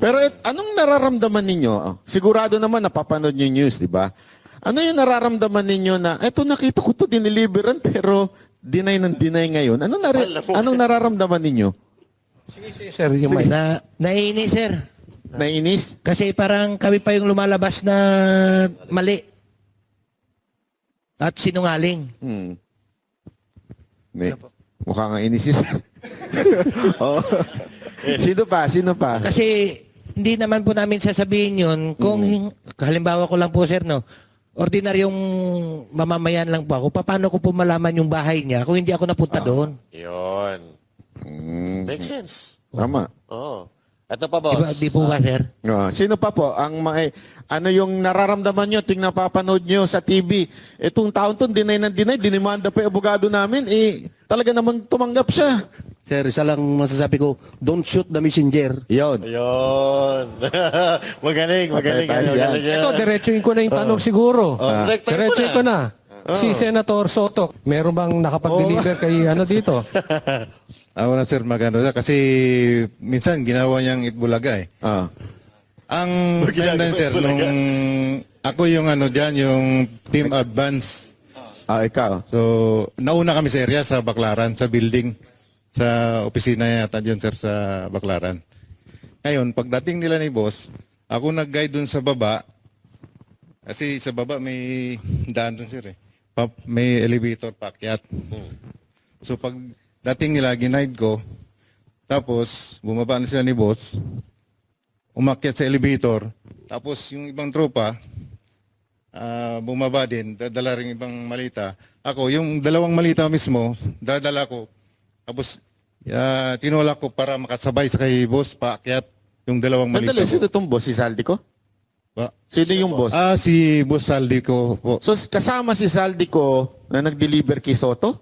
Pero anong nararamdaman ninyo? Sigurado naman napapanood nyo yung news, di ba? Ano yung nararamdaman ninyo na, eto nakita ko to diniliberan pero deny ng deny ngayon. Anong nararamdaman ninyo? Sige, sir, yung mic. Naiinis, sir. Naiinis? Kasi parang kami pa yung lumalabas na mali. At sinungaling. Mukha nga inis si sir. Sino pa? Kasi hindi naman po namin sasabihin yun kung halimbawa ko lang po, sir, no? Ordinaryong mamamayan lang po ako. Paano ko po malaman yung bahay niya kung hindi ako napunta doon? Yun. Makes sense. Tama. Oo. Ito pa, boss. Di po ba, sir? Sino pa po? Ano yung nararamdaman nyo tuwing napapanood nyo sa TV? Itong taon to, deny ng deny, dinimanda pa yung abogado namin. Talaga namang tumanggap siya. Sir, isa lang masasabi ko, don't shoot the messenger. Yun. Ayun. magaling. Ito, diretsuin ko na yung tanong siguro. Diretsuin ko na. Si Senator Soto, meron bang nakapag-deliver kay dito? Ako na sir, magano na. Kasi minsan ginawa niyang Itbulaga eh. Ang tandaan sir, nung ako yung dyan, yung team advance. Ikaw. So, nauna kami sa area sa Baclaran, sa building. Sa opisina yata dyan sir sa Baclaran. Ngayon, pagdating nila ni boss, ako nag-guide dun sa baba. Kasi sa baba may daan dun sir eh. May elevator paakyat. So pag dating nila, ginaid ko. Tapos, bumaba na sila ni boss. Umakyat sa elevator. Tapos, yung ibang tropa, bumaba din. Dadala rin ibang malita. Ako, yung dalawang malita mismo, dadala ko. Tapos, tinulak ko para makasabay sa kay boss, paakyat yung dalawang malita. Sino itong boss? Si Saldi ko? Sino yung boss? Si Boss Saldico po. So kasama si Saldico na nag-deliver kay Soto?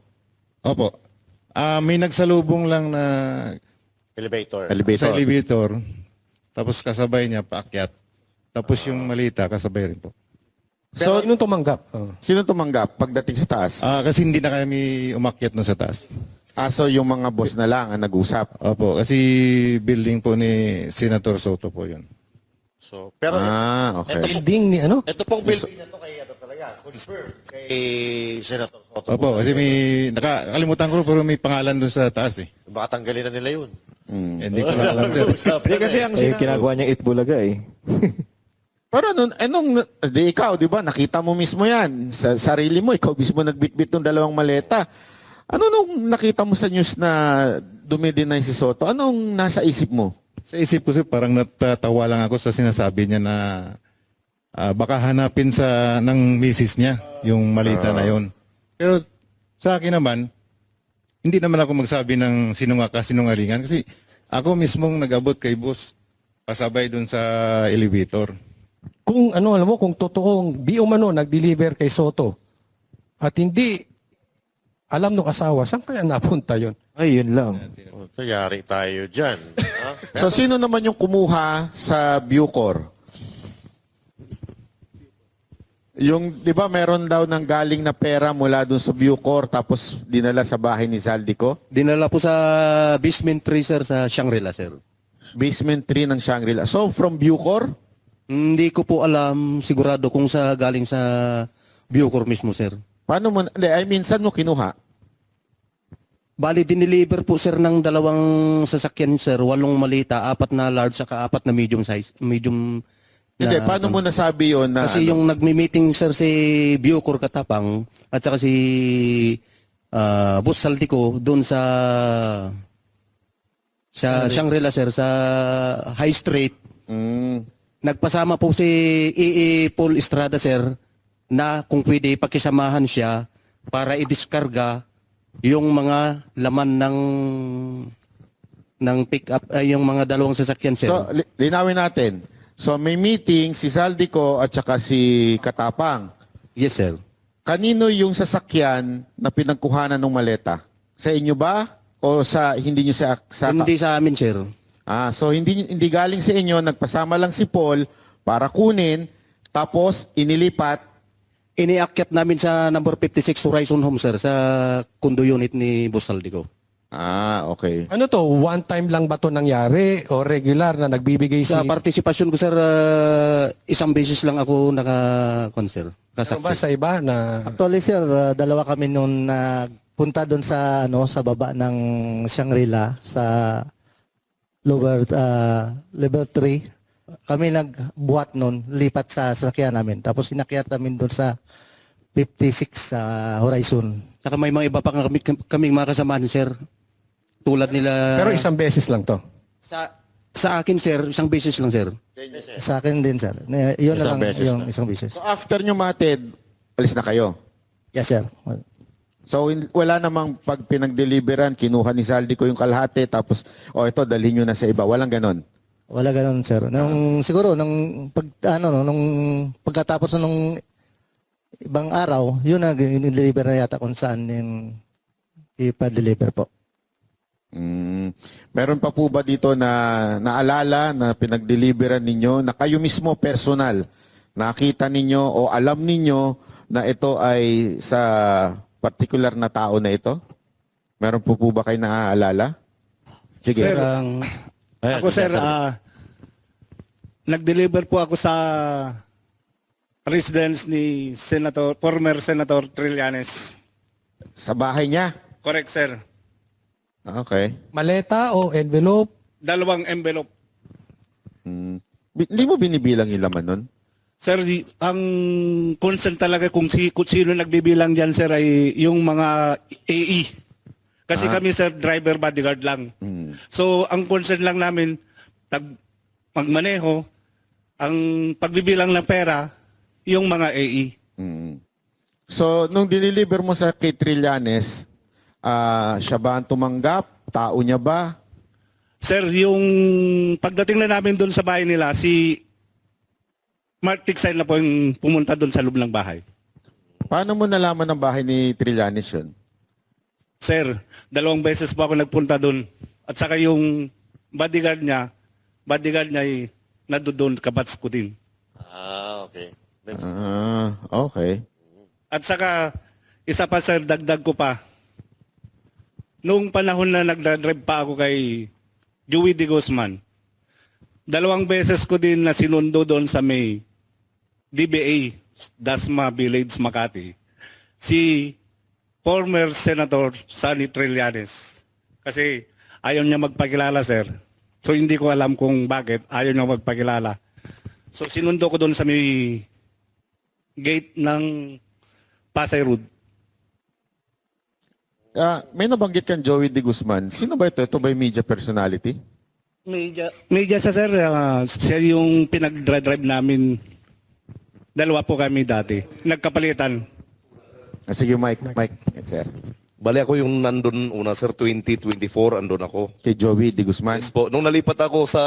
Opo. May nagsalubong lang na Elevator. sa elevator. Tapos kasabay niya paakyat. Tapos yung malita kasabay rin po. So, Sino tumanggap? sino tumanggap pagdating sa taas? Kasi hindi na kami umakyat no sa taas. So yung mga boss na lang ang nag-usap? Opo, kasi building po ni Senator Soto po yun. So, pero Okay. Building ni ano? ito pong building na to kay ano talaga, confirmed kay Senator Soto. Opo, kasi may, nakalimutan ko pero may pangalan doon sa taas eh. Baka tanggalin na nila yun. Hindi ko na alam sir. Hindi kasi ang Ginagawa niyang Itbulaga eh. Pero di ikaw, di ba, nakita mo mismo yan. Sa sarili mo, ikaw mismo nagbitbit ng 2 maleta. Ano nung nakita mo sa news na dumidinay si Soto? Anong nasa isip mo? Sa isip ko sir, parang natatawa lang ako sa sinasabi niya na baka hanapin ng misis niya yung malita na yon. Pero sa akin naman, hindi naman ako magsabi ng kasinungalingan kasi ako mismong nag-abot kay boss pasabay dun sa elevator. Kung alam mo, kung totoong di umano nag-deliver kay Soto at hindi alam ng asawa, saan kaya napunta yon? Ay, yun lang. So, yari tayo dyan. So sino naman yung kumuha sa Bucor? Yung, di ba, meron daw ng galing na pera mula dun sa Bucor tapos dinala sa bahay ni Saldico? Dinala po sa basement 3, sir, sa Shangri-La, sir. Basement 3 ng Shangri-La. So from Bucor? Hindi ko po alam sigurado kung galing sa Bucor mismo, sir. Paano mo, saan mo kinuha? Bali, dineliver po, sir, ng 2 sasakyan, sir. 8 malita, 4 na large, saka 4 na medium size. Medium Hindi, paano mo nasabi yun na Kasi yung nagmi-meeting, sir, si Bucor Katapang at saka si Boss Saldico doon sa Shangri-La, sir, sa High Street. Nagpasama po si E.E. Paul Estrada, sir, na kung pwede pakisamahan siya para i-diskarga yung mga laman ng pick-up, yung mga 2 sasakyan, sir. So, linawin natin. So, may meeting si Saldico at saka si Katapang. Yes, sir. Kanino yung sasakyan na pinagkuhanan ng maleta? Sa inyo ba? O hindi nyo Hindi sa amin, sir. So hindi galing sa inyo, nagpasama lang si Paul para kunin, tapos inilipat. Iniakyat namin sa number 56 Horizon Home, sir, sa condo unit ni Boss Saldico. Okay. Ano to, one time lang ba to nangyari o regular na nagbibigay Sa partisipasyon ko, sir, 1 beses lang ako sir. Ano ba sa iba na Actually, sir, 2 kami noon nagpunta doon sa baba ng Shangri-La sa lower level 3. Kami nagbuhat noon, lipat sa sasakyan namin. Tapos inakyat namin doon sa 56 sa Horizon. Saka may mga iba pa kaming mga kasamahan, sir. Tulad nila... Pero 1 beses lang to? Sa akin, sir, 1 beses lang, sir. Sa akin din, sir. Yun na lang yung 1 beses. So after nyo matid, alis na kayo? Yes, sir. So wala namang pag pinag-deliveran, kinuha ni Saldico yung kalahati, tapos, ito, dalhin nyo na sa iba. Walang ganon? Wala ganon, sir. Siguro, nung pagkatapos nung ibang araw, yun na, in-deliver na yata kung saan yung ipa-deliver po. Meron pa po ba dito na naalala na pinag-deliveran ninyo na kayo mismo personal nakita ninyo o alam ninyo na ito ay sa particular na tao na ito? Meron po ba kayo naaalala? Sige. Sir, ako sir, nag-deliver po ako sa residence ni former Senator Trillanes. Sa bahay niya? Correct, sir. Okay. maleta o envelope? 2 envelope. Hindi mo binibilang yung laman nun? Sir, ang concern talaga kung sino nagbibilang dyan, sir, ay yung mga AE. Kasi kami, sir, driver bodyguard lang. So, ang concern lang namin, magmaneho, ang pagbibilang ng pera, yung mga AE. So, nung diniliver mo sa kay Trillanes, siya ba ang tumanggap? Tao niya ba? Sir, yung pagdating na namin doon sa bahay nila, si Mark Tiksay na po yung pumunta doon sa loob ng bahay. Paano mo nalaman ng bahay ni Trillanes yun? Sir, 2 beses po ako nagpunta doon. At saka yung bodyguard niya ay nandoon kabats ko din. Ah, okay. Ah, okay. At saka, isa pa sir, dagdag ko pa. Noong panahon na nagdadrive pa ako kay Joey De Guzman, 2 beses ko din na sinundo doon sa may DBA, Dasma Village, Makati, si former Senator Sonny Trillanes. Kasi ayaw niya magpakilala, sir. So hindi ko alam kung bakit ayaw niya magpakilala. So sinundo ko doon sa may gate ng Pasay Road. May nabanggit kang Joey De Guzman. Sino ba ito? Ito ba yung media personality? Media siya, sir. Siya yung pinag-drive namin. 2 po kami dati. Nagkapalitan. Sige, Mike, sir. Bali ako yung nandun una, sir, 2024, andun ako. Kay Joey De Guzman. Yes po. Nung nalipat ako sa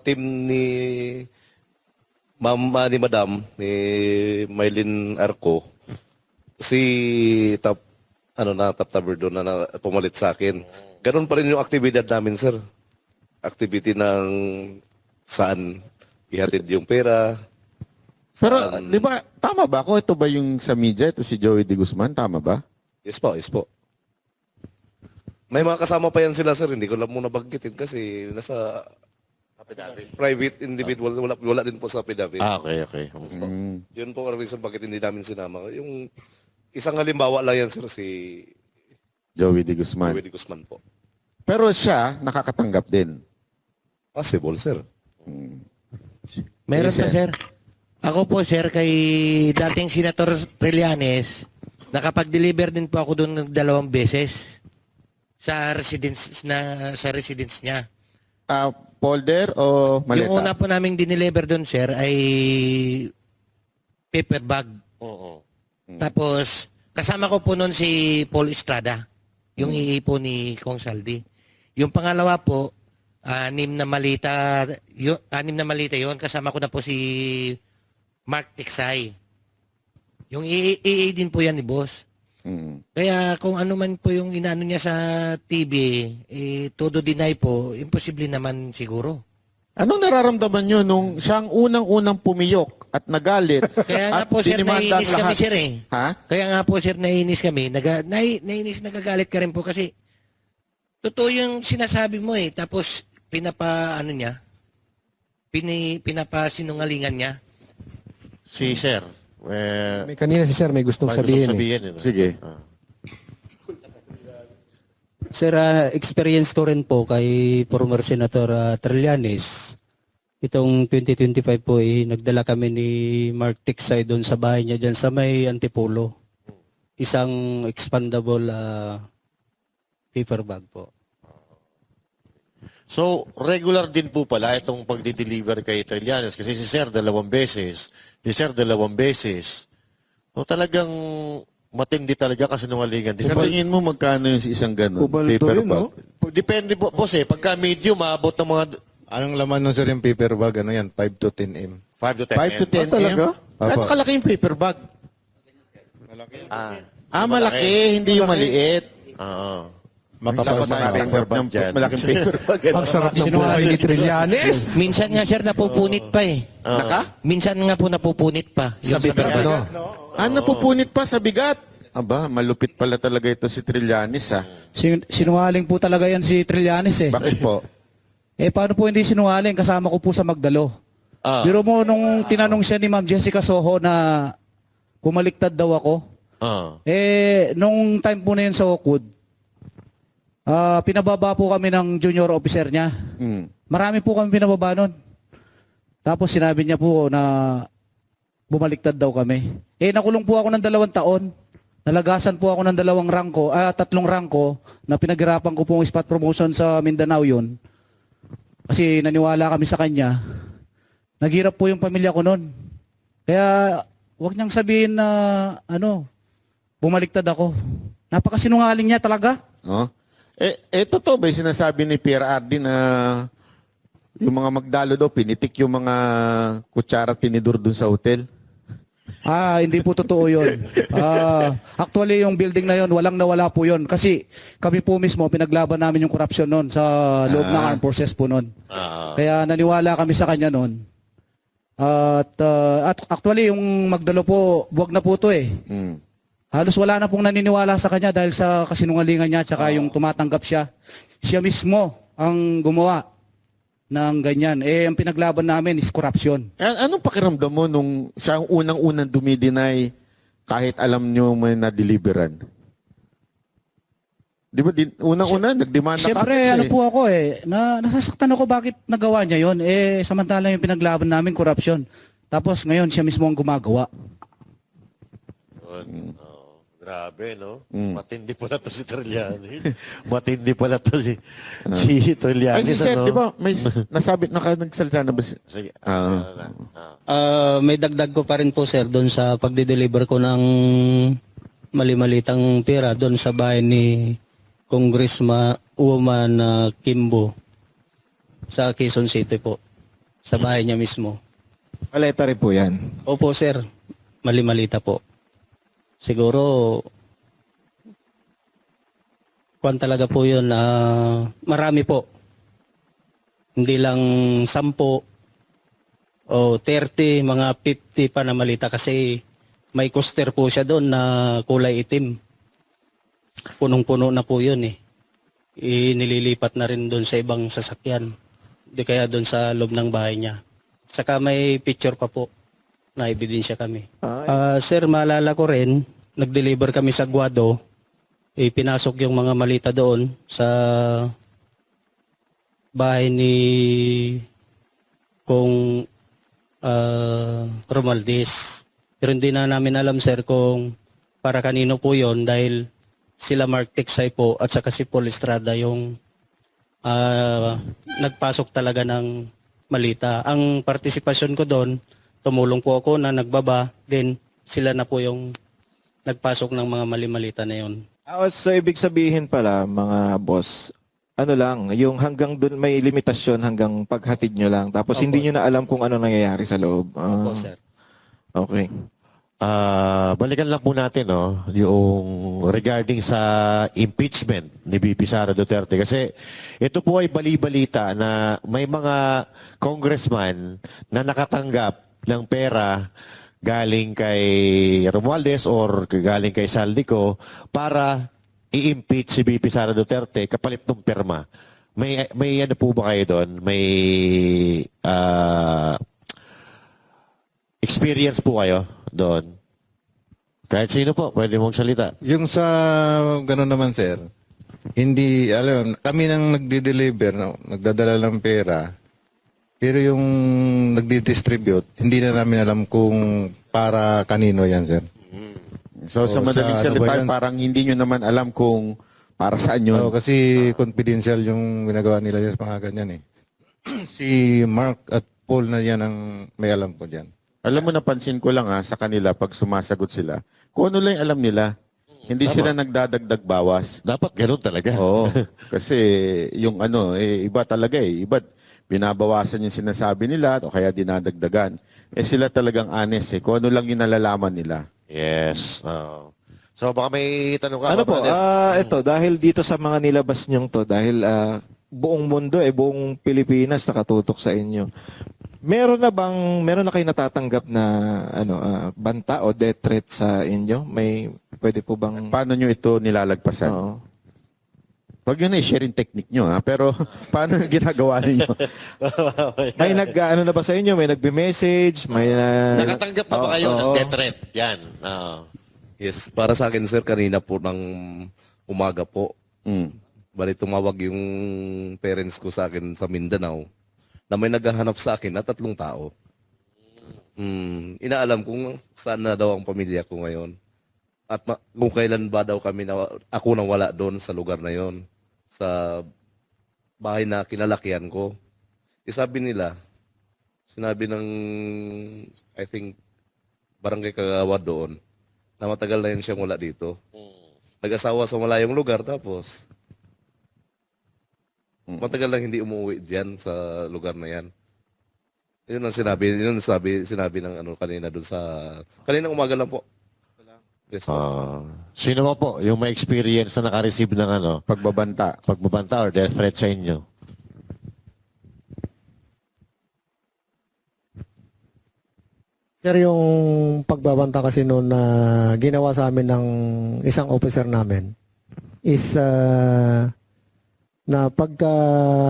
team ni ni Madam, ni Maylin Arco, si Top Taber doon na pumalit sa akin. Ganun pa rin yung aktibidad namin, sir. Activity ng saan ihatid yung pera. Pero, di ba, tama ba ako? Ito ba yung sa media? Ito si Joey De Guzman? Tama ba? Yes po, yes po. May mga kasama pa yan sila, sir. Hindi ko lang muna banggitin kasi nasa private individual. Wala din po sa affidavit. Ah, okay. Yun po ang reason bakit hindi namin sinama. Yung isang halimbawa lang yan, sir, si Joey De Guzman. Joey De Guzman po. Pero siya, nakakatanggap din. Possible, sir. Meron Yes, pa, sir. sir. Ako po, sir, kay dating Senator Trillanes, nakapag-deliver din po ako doon ng 2 beses sa residence niya. Folder o maleta? Yung una po naming dineliver doon, sir, ay paper bag. Oo. Tapos, kasama ko po noon si Paul Estrada, yung iipo ni Kong Saldi. Yung pangalawa po, 6 na malita yun. Kasama ko na po si Mark Tiksay. Yung EA din po yan ni boss. Kaya kung ano man po yung inaano niya sa TV, todo deny po, imposible naman siguro. Anong nararamdaman nyo nung siyang unang-unang pumiyok at nagalit Kaya nga at po, sir, dinimanda naiinis kami, lahat? sir, eh. Ha? Kaya nga po, sir, naiinis kami. Nagagalit ka rin po kasi totoo yung sinasabi mo eh. Tapos, pinapasinungalingan niya. Si Sir. May kanina si Sir may gustong sabihin. Sige. Sir, experience ko rin po kay former Senator Trillanes. Itong 2025 po, nagdala kami ni Mark Tiksay doon sa bahay niya dyan sa may Antipolo. Isang expandable paper bag po. So, regular din po pala itong pagdi-deliver kay Trillanes kasi si Sir 2 beses, si Sir 2 beses. So, talagang matindi talaga kasi nungalingan. Sa tingin mo magkano yung isang ganun? Paper bag? Depende po, boss eh. Pagka medium, maabot ng mga... Anong laman nun sir yung paper bag? Ano yan? 5 to 10 m. 5 to 10 5 to 10 talaga? Ano kalaki yung paper bag? Malaki. Hindi yung maliit. Oo. Makapal sa paper bag dyan. Malaking paper bag. Ang sarap ng buhay ni Trillanes. Minsan nga, sir, napupunit pa eh. Minsan nga po napupunit pa. Sa paper bag. Napupunit pa sa bigat. Aba, malupit pala talaga ito si Trillanes ha. Sinungaling po talaga yan si Trillanes eh. Bakit po? Paano po hindi sinungaling? Kasama ko po sa Magdalo. Biro mo nung tinanong siya ni Ma'am Jessica Soho na bumaliktad daw ako. Nung time po na yun sa Oakwood, pinababa po kami ng junior officer niya. Marami po kami pinababa nun. Tapos sinabi niya po na bumaliktad daw kami. Nakulong po ako ng 2 taon. Nalagasan po ako ng 3 rangko na pinaghirapan ko po ang spot promotion sa Mindanao yun. Kasi naniwala kami sa kanya. Naghirap po yung pamilya ko noon. Kaya wag niyang sabihin na bumaliktad ako. Napakasinungaling niya talaga. Totoo ba yung sinasabi ni Pierre Ardi na Yung mga magdalo daw, pinitik yung mga kutsara tinidor dun sa hotel. Hindi po totoo yun. Actually, yung building na yun, walang nawala po yun. Kasi kami po mismo, pinaglaban namin yung corruption noon sa loob ng armed forces po noon. Kaya naniwala kami sa kanya noon. At actually, yung Magdalo po, buwag na po to eh. Halos wala na pong naniniwala sa kanya dahil sa kasinungalingan niya tsaka yung tumatanggap siya. Siya mismo ang gumawa ng ganyan. Ang pinaglaban namin is corruption. Anong pakiramdam mo nung siya ang unang-unang dumideny kahit alam nyo may na-deliveran? Di ba, unang-una, nagdemanda ka Siyempre, kasi. po ako nasasaktan ako bakit nagawa niya yon. Samantalang yung pinaglaban namin, corruption. Tapos ngayon, siya mismo ang gumagawa. Grabe, no? Matindi pala to si Trillanes. Matindi pala to si Trillanes. Ay, si Seth, ano? di ba, may nasabi, nagsalita na ba si... Sige. May dagdag ko pa rin po sir doon sa pagde-deliver ko ng mali-malitang pera doon sa bahay ni Congresswoman Kimbo sa Quezon City po. Sa bahay niya mismo. Maleta rin po yan. Opo sir, mali-malita po. Siguro, kwan talaga po yun, marami po. Hindi lang 10 o 30, mga 50 pa na malita kasi may coaster po siya doon na kulay itim. Punong-puno na po yun eh. Nililipat na rin doon sa ibang sasakyan. Di kaya doon sa loob ng bahay niya. Saka may picture pa po na ebidensya kami. Sir, maalala ko rin, nag-deliver kami sa Guado. Pinasok yung mga malita doon sa bahay ni Kong Romualdez. Pero hindi na namin alam, sir, kung para kanino po yon dahil sila Mark Tiksay po at saka si Paul Estrada yung nagpasok talaga ng malita. Ang partisipasyon ko doon, tumulong po ako na nagbaba, then sila na po yung nagpasok ng mga mali-malita na yun. So, ibig sabihin pala, mga boss, ano lang, yung hanggang dun may limitasyon hanggang paghatid nyo lang. Tapos Opo, hindi nyo na alam kung ano nangyayari sa loob. Opo, sir. Okay. Balikan lang po natin, no, yung regarding sa impeachment ni VP Sara Duterte. Kasi ito po ay bali-balita na may mga congressman na nakatanggap ng pera galing kay Romualdez or galing kay Saldico para i-impeach si VP Sara Duterte kapalit ng perma. May ano po ba kayo doon? May experience po kayo doon? Kahit sino po, pwede mong salita. Yung sa gano'n naman, sir, hindi, alam, kami nang nagdi-deliver, no, nagdadala ng pera, pero yung nagdi-distribute, hindi na namin alam kung para kanino yan, sir. So, sa madaling salita, parang hindi nyo naman alam kung para saan yun. Kasi confidential yung ginagawa nila sa mga ganyan eh. Si Mark at Paul na yan ang may alam ko dyan. Alam mo, napansin ko lang sa kanila pag sumasagot sila, kung ano lang yung alam nila. Hindi sila nagdadagdag bawas. Dapat gano'n talaga. Oo. Kasi yung iba talaga eh. Iba, binabawasan yung sinasabi nila o kaya dinadagdagan. Sila talagang honest eh. Kung ano lang yung nalalaman nila. Yes. So baka may tanong ka. Ano po, brother? ito, dahil dito sa mga nilabas nyong to, dahil buong mundo, buong Pilipinas nakatutok sa inyo. Meron na kayo natatanggap na banta o death threat sa inyo? Pwede po bang... Paano nyo ito nilalagpasan? Oo. Huwag yun sharing technique nyo pero paano yung ginagawa ninyo? May na ba sa inyo? May nagbe-message? May Nakatanggap na ba kayo ng death threat? Yan. Yes, para sa akin sir, kanina po ng umaga po. Bali tumawag yung parents ko sa akin sa Mindanao na may naghahanap sa akin na 3 tao. Inaalam kung saan na daw ang pamilya ko ngayon. At kung kailan ba daw kami ako nang wala doon sa lugar na yon, sa bahay na kinalakihan ko. Sinabi ng, I think, barangay Kagawad doon, na matagal na yun siyang wala dito. Nag-asawa sa malayong lugar, tapos Matagal lang hindi umuwi diyan sa lugar na yan. Yun ang sinabi ng ano kanina doon sa kaninang umaga lang po. Yes, po. Sino ba po yung may experience na naka-receive ng ano, Pagbabanta. pagbabanta or death threat sa inyo? Sir, yung pagbabanta kasi noon na ginawa sa amin ng isang officer namin is na pagka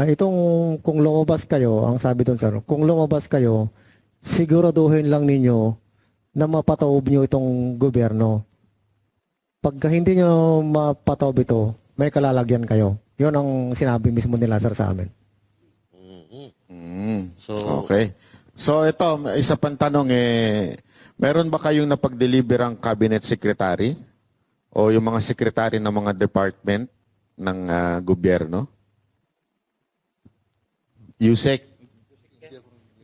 itong kung lumabas kayo, ang sabi doon sir, kung lumabas kayo, siguraduhin lang ninyo na mapataob nyo itong gobyerno. Pagka hindi nyo mapataob ito, may kalalagyan kayo. Yun ang sinabi mismo nila sir sa amin. So, Okay. So ito, isa pang tanong meron ba kayong napag-deliver ang cabinet secretary o yung mga secretary ng mga department ng gobyerno? USEC?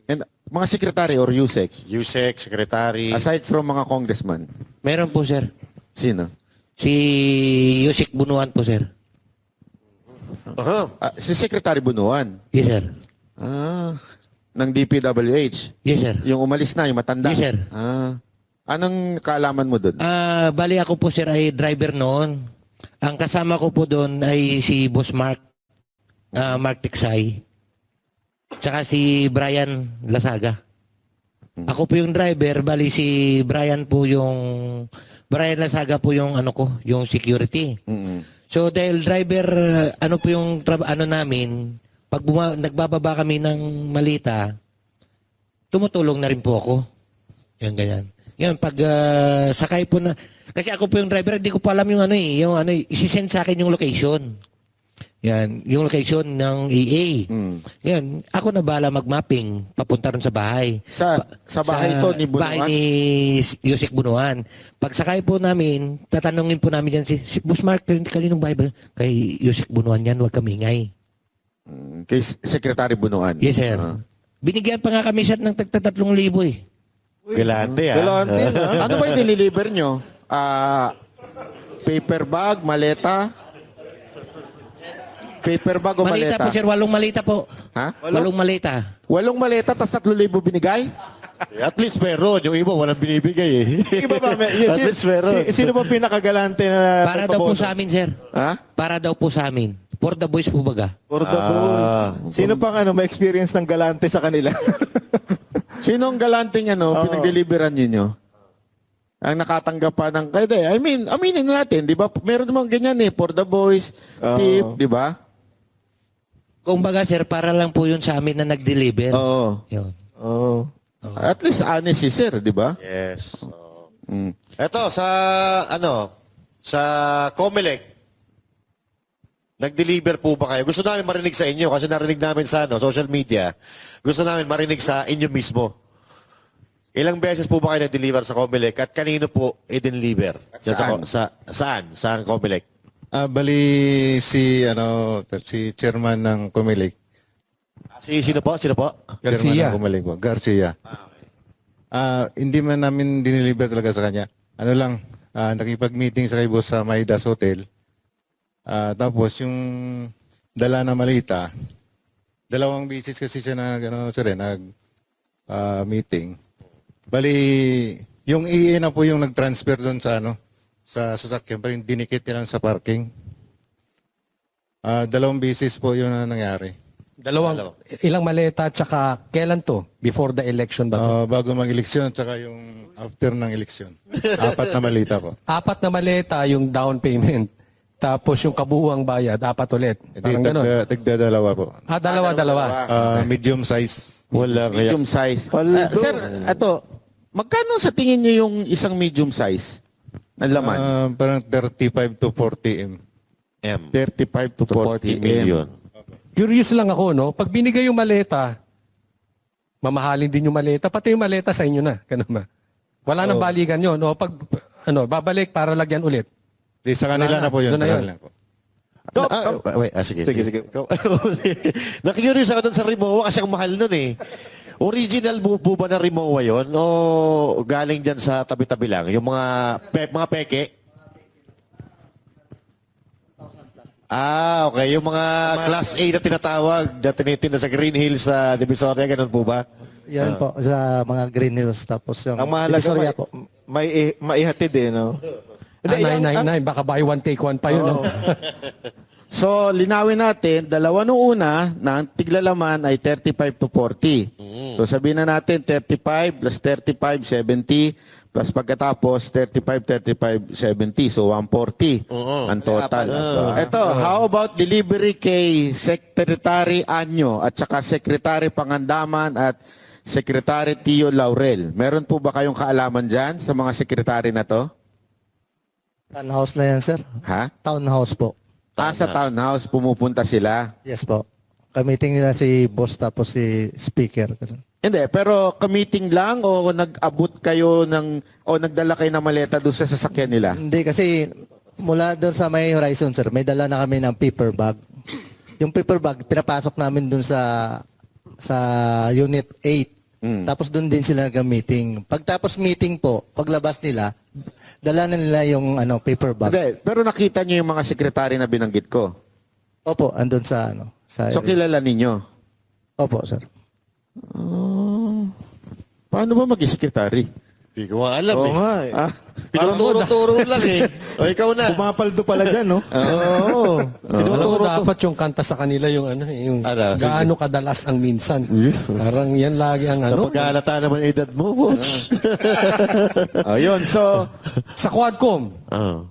And, mga secretary or USEC? USEC, secretary. Aside from mga congressman? Meron po, sir. Sino? Si Yusik Bunuan po, sir. Si Secretary Bunuan? Yes, sir. Ng DPWH? Yes, sir. Yung umalis na, yung matanda? Yes, sir. Anong kaalaman mo doon? Bali ako po, sir, ay driver noon. Ang kasama ko po doon ay si Boss Mark, Mark Tiksay. Tsaka si Brian Lasaga. Ako po yung driver, bali si Brian Lasaga po yung ano ko, yung security. So dahil driver, ano po yung ano namin, pag nagbababa kami ng malita, tumutulong na rin po ako. Yan, ganyan. Yan, pag sakay po na, kasi ako po yung driver, hindi ko pa alam yung isisend sa akin yung location. Yan, yung location ng EA. Yan, ako na bahala mag-mapping, papunta rin sa bahay. Sa bahay ito ni Bunuan? Bahay ni Yusik Bunuan. Pag sakay po namin, tatanungin po namin yan, si Boss Mark, kaninong bahay ba? Kay Yusik Bunuan yan, huwag kamingay. Kay Secretary Bunuan? Yes, sir. Binigyan pa nga kami siya ng tagta 3,000 eh. Galante, Ano ba yung nililiver nyo? Paper bag, maleta? Paper bag o maleta? Malita po, sir. 8 malita po. Ha? 8 malita. 8 maleta, tas 3,000 binigay? At least meron. Yung iba, walang binibigay eh. Iba ba? At least meron. Sino ba pinakagalante na Para daw po sa amin, sir. Ha? Para daw po sa amin. For the boys po baga. For the boys. Sino pang may experience ng galante sa kanila? Sino ang galanting pinag-deliveran ninyo? Ang nakatanggap pa ng aminin natin, di ba? Meron namang ganyan for the boys, tip, di ba? Kung baga, sir, para lang po yun sa amin na nag-deliver. Oo. Yun. At least honest si sir, di ba? Yes. Ito, sa Comelec, nag-deliver po ba kayo? Gusto namin marinig sa inyo kasi narinig namin sa social media. Gusto namin marinig sa inyo mismo. Ilang beses po ba kayo nag-deliver sa Comelec at kanino po i-deliver? Saan? Saan? Saan Comelec? Bali si chairman ng Comelec. Sino po? Garcia. Chairman ng Comelec po. Garcia. Hindi man namin diniliver talaga sa kanya. Nakipag-meeting sa kay boss sa Maidas Hotel. Tapos yung dala na malita, 2 beses kasi siya meeting. Bali, yung EA na po yung nag-transfer doon sa sasakyan, pero yung dinikit nilang sa parking. 2 beses po yun na nangyari. Ilang maleta, tsaka kailan to? Before the election ba to? Bago mag-eleksyon, tsaka yung after ng eleksyon. 4 na malita po. 4 na maleta yung down payment. Tapos yung kabuuang bayad, 4 ulit. Parang ganun. Tigda-2 po. Dalawa. Medium size. Wala kaya. Medium size. Sir, magkano sa tingin niyo yung isang medium size na laman? Parang 35 to 40 M. 35 to 40 million. Curious lang ako, no? Pag binigay yung maleta, mamahalin din yung maleta, pati yung maleta sa inyo na. Ganun ba? Wala nang balikan yun. No? Pag, babalik para lagyan ulit. Sa kanila na po yun. Doon na yun. Sige. Nakikurious ako dun sa Rimowa kasi ang mahal nun eh. Original po ba na Rimowa yun? O galing dyan sa tabi-tabi lang? Yung mga peke? Okay. Yung mga Class A na tinatawag, na tinitinda sa Green Hills sa Divisoria, ganun po ba? Yan po, sa mga Green Hills. Tapos yung Ang mahalaga Divisoria po. maihatid eh, no? Hindi, ang- 999, baka buy one take one pa yun. No? So, linawin natin, dalawa nung una, na ang tiglalaman ay 35 to 40. So, sabihin na natin 35 plus 35, 70, plus pagkatapos 35, 35, 70. So, 140 ang total. Ito, how about delivery kay Secretary Anyo at saka Secretary Pangandaman at Secretary Tio Laurel? Meron po ba kayong kaalaman dyan sa mga sekretary na to? Townhouse na yan, sir. Ha? Townhouse po. Sa townhouse, pumupunta sila. Yes po. Kamiting nila si boss tapos si speaker. Ganun. Hindi, pero ka-meeting lang o nag-abot kayo o nagdala kayo ng maleta doon sa sasakyan nila? Hindi kasi mula doon sa may Horizon, sir, may dala na kami ng paper bag. Yung paper bag, pinapasok namin doon sa Unit 8. Tapos doon din sila nag-meeting. Pagtapos meeting po, paglabas nila, dala na nila yung paper bag. Hindi, pero nakita niyo yung mga sekretary na binanggit ko. Opo, andun sa sa So kilala ninyo? Opo, sir. Paano ba maging sekretary? Hindi ko alam Oo eh. nga eh. Pinuturo-turo lang eh. O ikaw na. Pumapaldo pala dyan, no? Oo. Alam mo, dapat yung kanta sa kanila yung yung gaano kadalas ang minsan. Parang yan lagi ang Napagkalata naman yung edad mo, Boch. Ayun, so Sa Quadcom,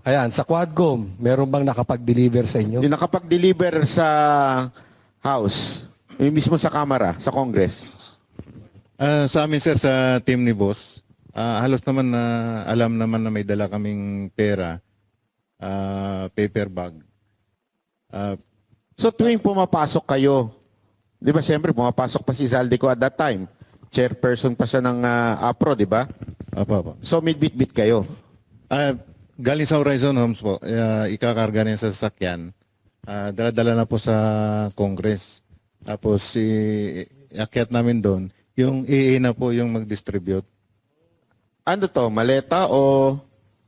ayan, sa Quadcom, meron bang nakapag-deliver sa inyo? yung nakapag-deliver sa House, yung mismo sa Kamara, sa Congress. Sa amin, sir, sa team ni Boss, halos naman na alam naman na may dala kaming pera, paper bag. So tuwing pumapasok kayo, di ba siyempre pumapasok pa si Zaldico at that time. Chairperson pa siya ng APRO, di ba? Apa. So may bit-bit kayo. Galing sa Horizon Homes po, ikakarga niya sa sasakyan. Dala-dala na po sa Congress. Tapos iakyat namin doon. Yung EA na po yung mag-distribute. Ano to, maleta o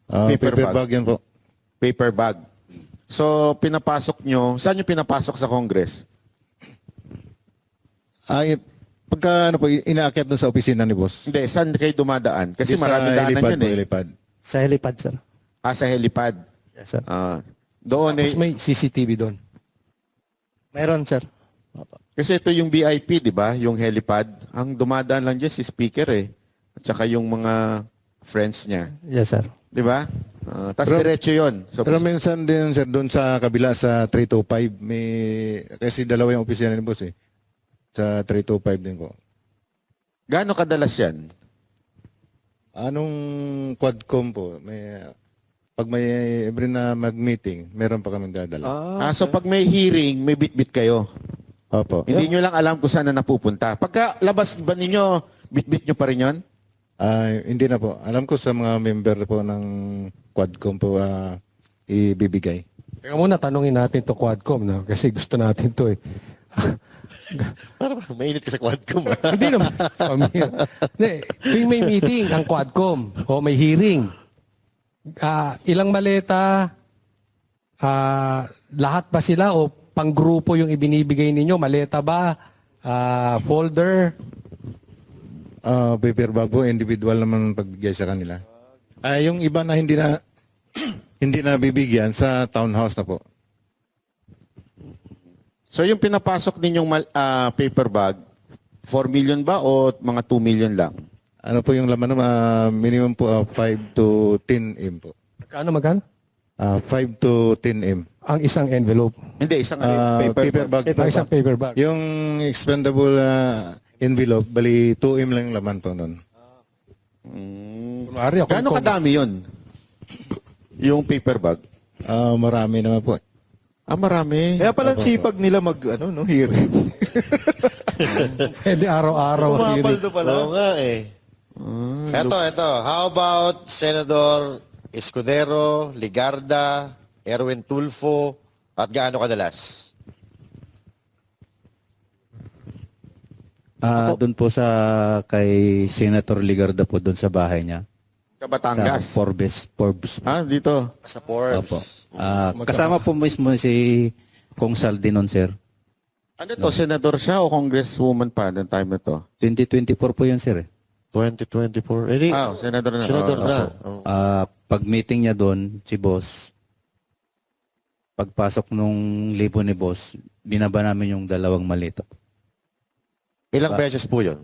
paper bag? yan po. Paper bag. So pinapasok nyo, saan nyo pinapasok sa Congress? Pagka inaakyat doon sa opisina ni Boss. Hindi, saan kayo dumadaan? Kasi Sa marami daanan helipad yun po, eh. helipad. Sa helipad, sir. Sa helipad. Yes, sir. Doon Tapos may CCTV doon. Meron, sir. Kasi ito yung VIP, di ba? Yung helipad. Ang dumadaan lang dyan si speaker eh. At saka yung mga friends niya. Yes, sir. Di ba? Tapos diretso yun. So, Pero minsan din, sir, doon sa kabila sa 325, kasi dalawa yung opisina ni Boss eh. Sa 325 din po. gaano kadalas yan? Anong Quadcom po? Pag may every na mag-meeting, meron pa kaming dadala. So pag may hearing, may bit-bit kayo. Opo. Hindi nyo lang alam kung saan na napupunta. Pagka labas ba ninyo, bit-bit nyo pa rin yun? Hindi na po. Alam ko sa mga member po ng Quadcom po ibibigay. Teka muna, tanungin natin to Quadcom, no? Kasi gusto natin to eh. Parang mainit ka sa Quadcom. Hindi naman. Hindi, tuwing may meeting ang Quadcom o may hearing, ilang maleta, lahat ba sila o panggrupo yung ibinibigay ninyo? Maleta ba? Folder? Paper bag po, individual naman pagbigay sa kanila. Yung iba na hindi na hindi na bibigyan sa townhouse na po. So yung pinapasok ninyong paper bag, 4 million ba o mga 2 million lang? Ano po yung laman minimum po 5 to 10 M po. Magkano? 5 to 10 M. Ang isang envelope. Hindi, isang paper bag. Isang paper bag. Yung expendable envelope, bali 2 M lang yung laman po noon. Gaano kadami yun? Yung paper bag? Marami naman po. Marami. Kaya palang sipag nila hearing. Pwede araw-araw ang hearing. Pumapaldo pala. Oo nga eh. Ito. How about Senador Escudero, Ligarda, Erwin Tulfo, at gaano kadalas? Doon po sa kay Senator Ligarda po doon sa bahay niya. Sa Batangas? Sa Forbes. Dito? Sa Forbes. Opo. Kasama po mismo si Kong Saldi nun, sir. Ano to, senador siya o congresswoman pa noong time na to? 2024 po yun, sir. 2024. Eh, di, Senador na. senador Oo. na. Oh. Pag meeting niya doon, si boss, pagpasok nung libo ni boss, binaba namin yung 2 malita. Ilang beses po yun?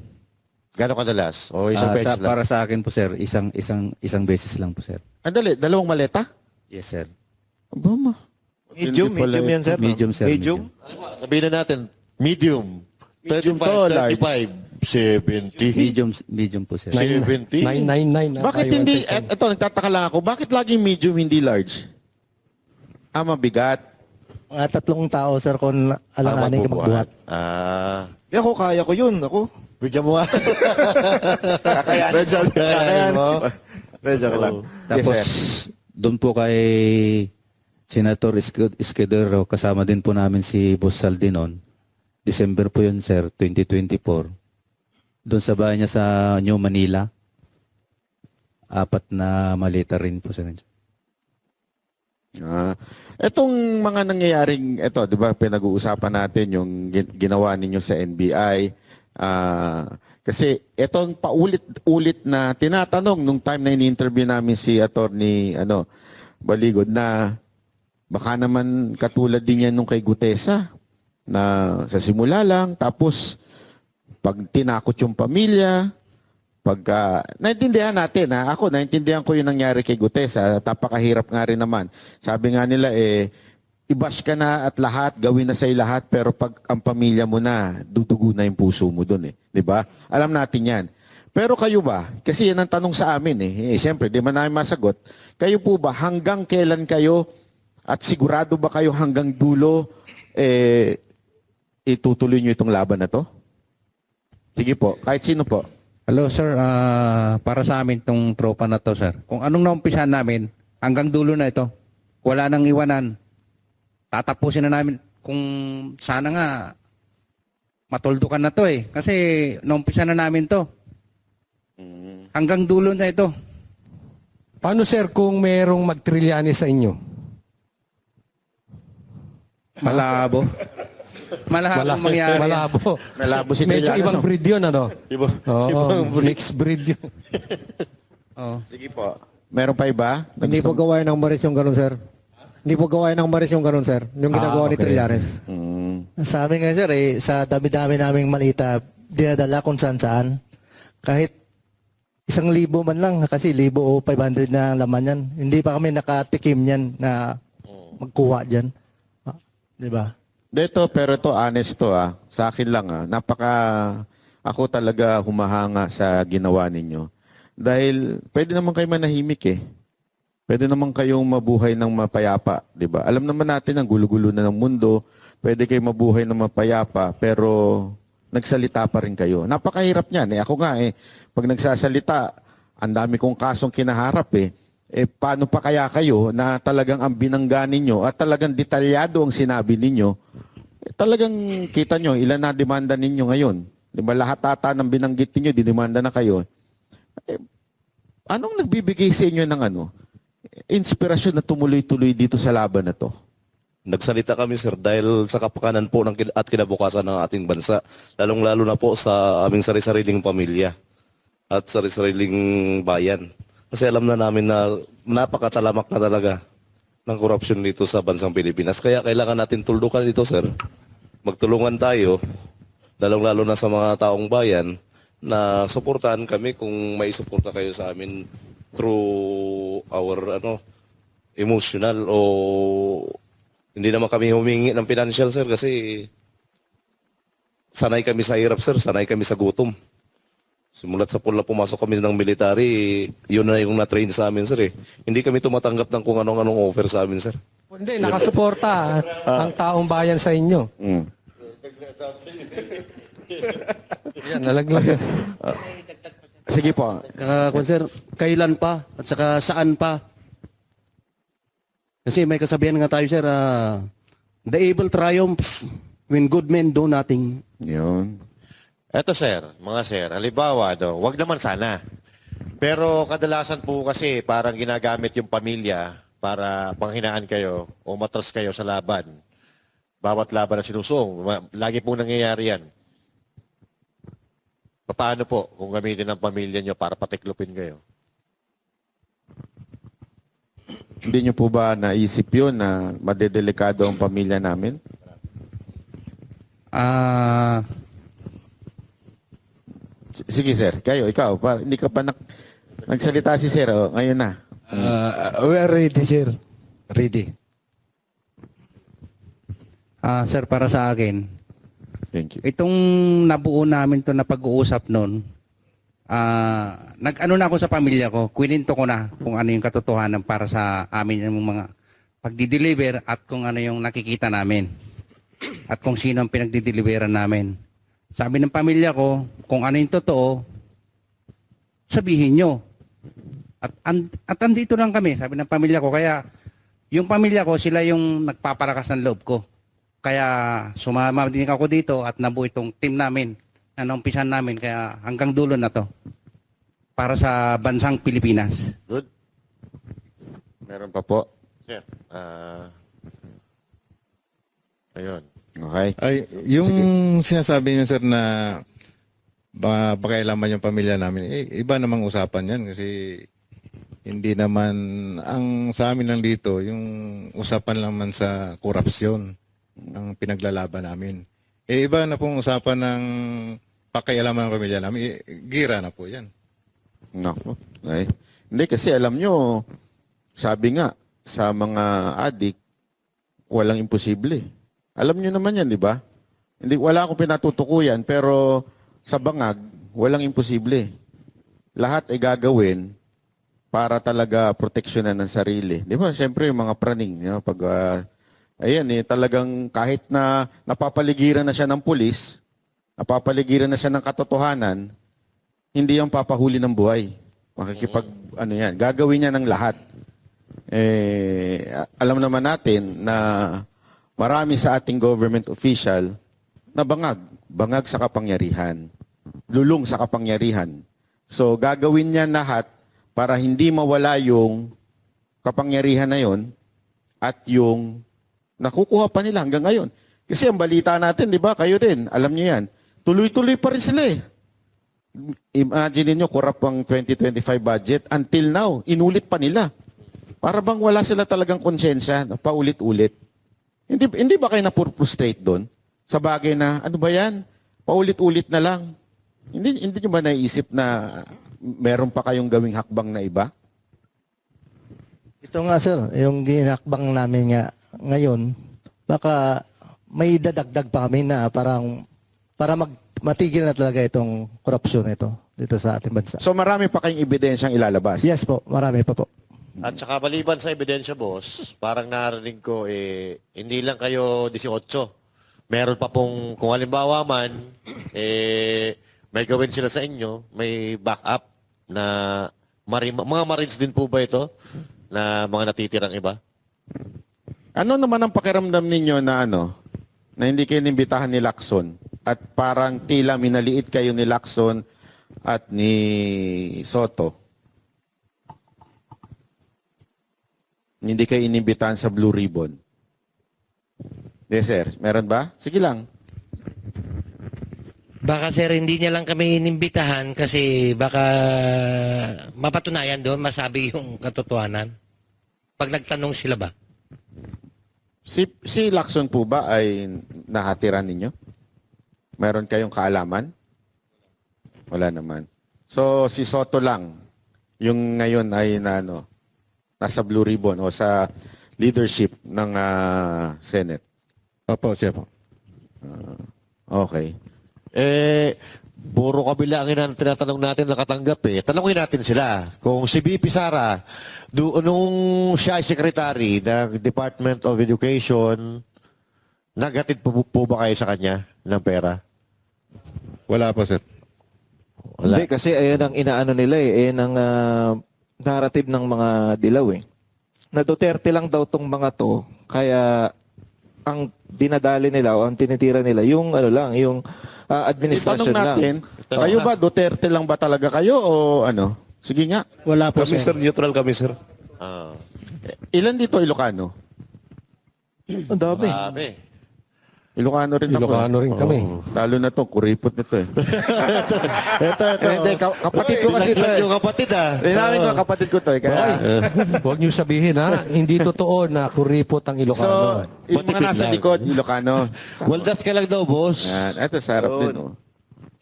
Gano'ng kadalas? O isang beses lang? Para sa akin po, sir, isang beses lang po, sir. Andali, 2 maleta? Yes, sir. Aba, Medium yan, sir. Medium, sir. Medium? Sabihin na natin, medium. Medium 35, to, large. 70. Medium po, sir. 70. 999. Bakit hindi, eto, nagtataka lang ako, bakit laging medium, hindi large? Mabigat. Mga 3 tao, sir, kung alanganin ka magbuhat. Di ako, kaya ko yun. Ako. Bigyan mo nga. Kakayanin mo. Medyo ka lang. Tapos, doon po kay Senator Escudero, kasama din po namin si Boss Saldi noon. December po yun, sir, 2024. Doon sa bahay niya sa New Manila. 4 na malita rin po, sir. Etong mga nangyayaring, eto, di ba, pinag-uusapan natin yung ginawa ninyo sa NBI. Kasi etong paulit-ulit na tinatanong nung time na ini-interview namin si Attorney Baligod na baka naman katulad din yan nung kay Gutesa na sa simula lang, tapos pag tinakot yung pamilya, naintindihan natin, ako naintindihan ko yung nangyari kay Gutesa, tapakahirap nga rin naman. Sabi nga nila i-bash ka na at lahat, gawin na sa'yo lahat, pero pag ang pamilya mo na, dudugo na yung puso mo dun di ba? Alam natin yan. Pero kayo ba, kasi yan ang tanong sa amin siyempre, di man namin masagot, kayo po ba, hanggang kailan kayo, at sigurado ba kayo hanggang dulo, itutuloy nyo itong laban na to? Sige po, kahit sino po. Hello, sir. Para sa amin tong tropa na to, sir. Kung anong naumpisahan namin, hanggang dulo na ito. Wala nang iwanan. Tatapusin na namin kung sana nga matuldukan na to Kasi naumpisa na namin to. Hanggang dulo na ito. Paano, sir, kung merong magtrilyani sa inyo? Malabo. Malabo mangyari. Malabo. Malabo si Medyo Trillanes, ibang breed yun, ano? Ibang breed. Mixed breed yun. Sige po. Meron pa iba? Hindi po gawain ng Maris yung ganun, sir. Hindi po gawain ng Maris yung ganun, sir. Yung ginagawa ni okay. Trillanes. Sa amin nga, sir, sa dami-dami naming malita, dinadala kung saan-saan. Kahit 1,000 man lang, kasi 1,000 o 500 na laman yan. Hindi pa kami nakatikim yan na magkuha dyan. Di ba? Pero ito, honest to Sa akin lang ako talaga humahanga sa ginawa ninyo. Dahil pwede naman kayo manahimik Pwede naman kayong mabuhay ng mapayapa, di ba? Alam naman natin ang gulo-gulo na ng mundo. Pwede kayo mabuhay ng mapayapa, pero nagsalita pa rin kayo. Napakahirap niyan. Ako nga pag nagsasalita, ang dami kong kasong kinaharap paano pa kaya kayo na talagang ang binangga ninyo at talagang detalyado ang sinabi ninyo, talagang kita nyo, ilan na demanda ninyo ngayon. Di ba lahat ata ng binanggit ninyo, didemanda na kayo. Anong nagbibigay sa inyo ng inspirasyon na tumuloy-tuloy dito sa laban na to? Nagsalita kami, sir, dahil sa kapakanan po at kinabukasan ng ating bansa, lalong-lalo na po sa aming sari-sariling pamilya at sari-sariling bayan. Kasi alam na namin na napakatalamak na talaga ng korupsyon dito sa bansang Pilipinas. Kaya kailangan natin tuldukan dito, sir. Magtulungan tayo, lalong-lalo na sa mga taong bayan, na suportahan kami kung may suporta kayo sa amin through our emotional o hindi naman kami humingi ng financial, sir, kasi sanay kami sa hirap, sir, sanay kami sa gutom. Simulat sa pula pumasok kami ng military, yun na yung na-train sa amin, sir. Hindi kami tumatanggap ng kung anong offer sa amin, sir. Hindi, nakasuporta ang taong bayan sa inyo. Yan, nalaglag. Sige po. Sir, kailan pa at saka saan pa? Kasi may kasabihan nga tayo, sir, the evil triumphs when good men do nothing. Yun. Eto, sir, mga sir, halimbawa, wag naman sana. Pero kadalasan po kasi parang ginagamit yung pamilya para panghinaan kayo o matras kayo sa laban. Bawat laban na sinusong, lagi pong nangyayari yan. Paano po kung gamitin ng pamilya nyo para patiklopin kayo? Hindi nyo po ba naisip yun na madedelikado ang pamilya namin? Sige sir, kayo, ikaw, hindi ka pa nagsalita si sir, ngayon na. We are ready, sir. Ready. Sir, para sa akin, Thank you. itong nabuo namin to na pag-uusap noon, nag-ano na ako sa pamilya ko, kwininto ko na kung ano yung katotohanan para sa amin yung mga pagdi-deliver at kung ano yung nakikita namin. At kung sino ang pinagdi-deliveran namin. Sabi ng pamilya ko, kung ano yung totoo, sabihin nyo. At andito lang kami, sabi ng pamilya ko. Kaya yung pamilya ko, sila yung nagpapalakas ng loob ko. Kaya sumama din ako dito at nabuo itong team namin na naumpisan namin. Kaya hanggang dulo na to. Para sa bansang Pilipinas. Good. Meron pa po. Sir, ayun. Okay. Ay, yung sinasabi niyo sir na pakailaman yung pamilya namin, iba namang usapan yan kasi hindi naman, ang sa amin lang dito, yung usapan lang man sa korupsyon ang pinaglalaban namin. Iba na pong usapan ng pakialaman ng pamilya namin, gira na po yan. Nako. Okay. Hindi kasi alam nyo, sabi nga, sa mga adik, walang imposible. Alam nyo naman yan, di ba? Hindi, wala akong pinatutukuyan, pero sa bangag, walang imposible. Lahat ay gagawin para talaga proteksyonan ng sarili. Di ba? Siyempre, yung mga praning, pag, ayan talagang kahit na napapaligiran na siya ng pulis, napapaligiran na siya ng katotohanan, hindi yung papahuli ng buhay. Makikipag, gagawin niya ng lahat. Alam naman natin na marami sa ating government official na bangag sa kapangyarihan, lulong sa kapangyarihan. So gagawin niya lahat para hindi mawala yung kapangyarihan na yon at yung nakukuha pa nila hanggang ngayon. Kasi ang balita natin, di ba, kayo din, alam niyo yan, tuloy-tuloy pa rin sila eh. Imagine niyo, corrupt ang 2025 budget. Until now, inulit pa nila. Para bang wala sila talagang konsensya, paulit-ulit. Hindi ba kayo na-frustrate doon? Sa bagay na, ano ba yan? Paulit-ulit na lang. Hindi nyo ba naisip na meron pa kayong gawing hakbang na iba? Ito nga sir, yung ginakbang namin nga ngayon, baka may dadagdag pa kami na para matigil na talaga itong korupsyon ito dito sa ating bansa. So marami pa kayong ebidensyang ilalabas? Yes po, marami pa po. At saka maliban sa ebidensya, boss, parang narinig ko, hindi lang kayo 18. Meron pa pong, kung halimbawa man, may gawin sila sa inyo, may backup na mga Marines din po ba ito? Na mga natitirang iba? Ano naman ang pakiramdam ninyo na na hindi kayo nimbitahan ni Lacson at parang tila minaliit kayo ni Lacson at ni Soto? Hindi kayo inimbitahan sa Blue Ribbon. Yes, sir. Meron ba? Sige lang. Baka sir, hindi niya lang kami inimbitahan kasi baka mapatunayan doon, masabi yung katotohanan. Pag nagtanong sila ba? Si Lacson po ba ay nakatira ninyo? Meron kayong kaalaman? Wala naman. So, si Soto lang, yung ngayon ay nasa Blue Ribbon o sa leadership ng Senate. Opo, siya po. Okay. Puro kabila ang tinatanong natin nakatanggap eh. Tanungin natin sila. Kung si BP Sara, nung siya ay secretary ng Department of Education, naghatid po ba kayo sa kanya ng pera? Wala po, sir. Wala. Hindi, kasi ayan ang inaano nila eh. Ayan ang narrative ng mga dilaw eh. Na Duterte lang daw tong mga to, kaya ang dinadali nila o ang tinitira nila yung yung administrasyon Itanong natin, lang. kayo ba Duterte lang ba talaga kayo o ano? Sige nga. Wala po Kami, sir, neutral kami, sir. Ilan dito Ilocano? Ang dami. Marami. Ilocano rin ako. Ilocano rin kami. Lalo na to, kuripot nito eh. Ito. Hindi, kapatid ko kasi ito eh. Yung kapatid Linawin ko, kapatid ko to eh. Kaya, Huwag niyo sabihin ha, hindi totoo na kuripot ang so, Ilocano. yung mga nasa likod, Ilocano. Waldas ka lang daw, boss. Yan, ito sa harap din. Oh.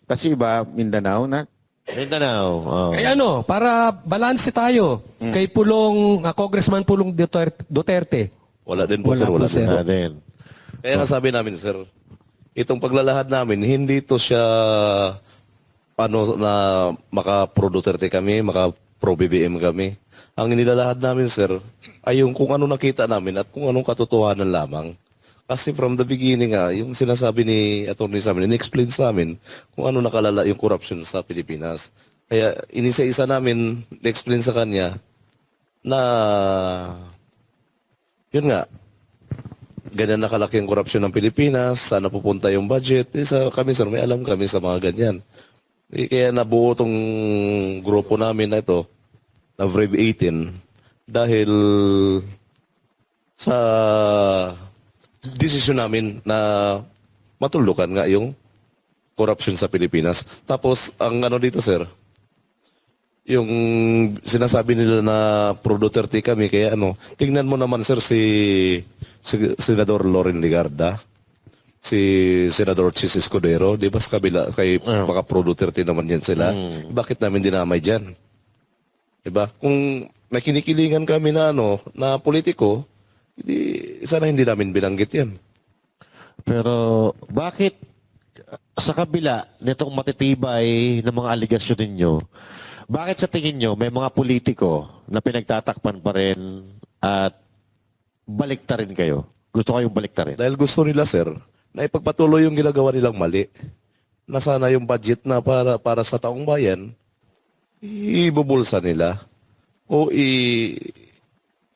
Kasi iba, Mindanao na. Mindanao. Oh. Kaya para balanse tayo. Kay Congressman Pulong Duterte. Wala din po, sir. Wala din. Wala din. Kaya nga sabi namin, sir, itong paglalahad namin, hindi to siya na maka-pro Duterte kami, maka-pro BBM kami. Ang nilalahad namin, sir, ay yung kung ano nakita namin at kung anong katotohanan lamang. Kasi from the beginning yung sinasabi ni attorney sa amin, in-explain sa amin kung ano nakalala yung corruption sa Pilipinas. Kaya inisa-isa namin, na-explain sa kanya na yun nga, ganyan nakalaki ang korupsyon ng Pilipinas, sana pupunta yung budget. Kami, sir, may alam kami sa mga ganyan. Kaya nabuo tong grupo namin na ito, na Brave 18, dahil sa desisyon namin na matulukan nga yung korupsyon sa Pilipinas. Tapos, ang ano dito, sir, yung sinasabi nila na pro Duterte kami, kaya tingnan mo naman, sir, si Senador Loren Legarda, si Senador Chis Escudero, di ba sa kabila, kay baka pro Duterte naman yan sila. Bakit namin dinamay dyan? Di ba? Kung may kinikilingan kami na na politiko, sana hindi namin binanggit yan. Pero bakit sa kabila nitong matitibay ng mga aligasyon ninyo, bakit sa tingin nyo may mga politiko na pinagtatakpan pa rin at baliktarin kayo? Gusto kayong baliktarin? Dahil gusto nila, sir, na ipagpatuloy yung ginagawa nilang mali, na sana yung budget na para sa taong bayan, ibubulsa nila o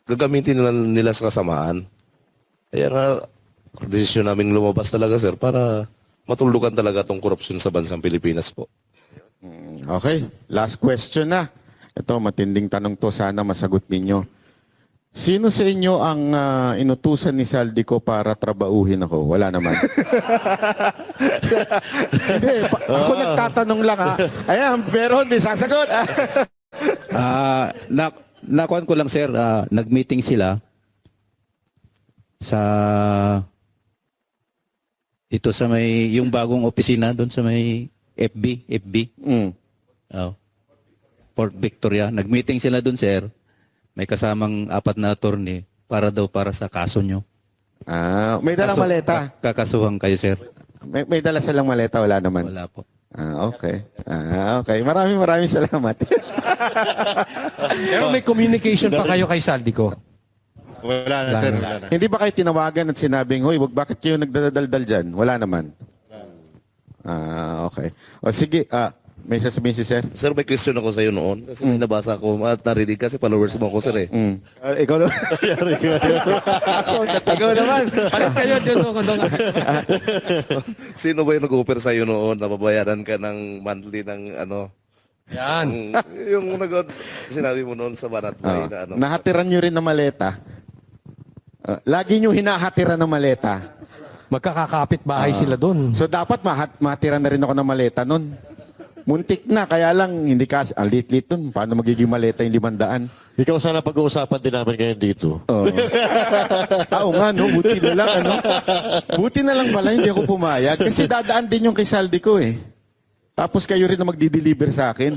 gagamitin nila sa kasamaan. Kaya nga, desisyon naming lumabas talaga, sir, para matulukan talaga tong korupsyon sa bansang Pilipinas po. Okay, last question na. Ito, matinding tanong to. Sana masagot ninyo. Sino sa inyo ang inutusan ni Saldico para trabauhin ako? Wala naman. Hindi, ako nagtatanong lang ha. Ayan, pero hindi sasagot. Nakuan ko lang, sir, nag-meeting sila sa ito sa may yung bagong opisina doon sa may FB. Port Victoria. Nag-meeting sila doon, sir. May kasamang 4 na attorney para sa kaso nyo. May dalang maleta. Kakasuhan kayo, sir. May dala silang maleta, wala naman. Wala po. Okay. Okay. Maraming salamat. Pero may communication pa kayo kay Saldico. Wala na, sir. Wala na. Hindi ba kayo tinawagan at sinabing, hoy, bakit kayo nagdadaldal dyan? Wala naman. Okay. O sige, may sasabihin si sir? Sir, may question ako sa iyo noon. Kasi may nabasa ko at narinig kasi followers mo ako, sir eh. Ikaw naman. Ikaw naman. Palit kayo dito. Sino ba yung nag-offer sa iyo noon na babayaran ka ng monthly ng Yan. yung sinabi mo noon sa Banat Bay na Nahatiran nyo rin ng maleta. Lagi nyo hinahatiran ng maleta. Magkakakapit bahay sila doon. So dapat mahatiran na rin ako ng maleta nun. Muntik na, kaya lang hindi ka, lit-lit nun. Paano magiging maleta yung 500? Ikaw sana pag-uusapan din namin ngayon dito. Oo nga, no? Buti na lang, Buti na lang pala, hindi ako pumayag. Kasi dadaan din yung kay Saldico eh. Tapos kayo rin na magdi-deliver sa akin.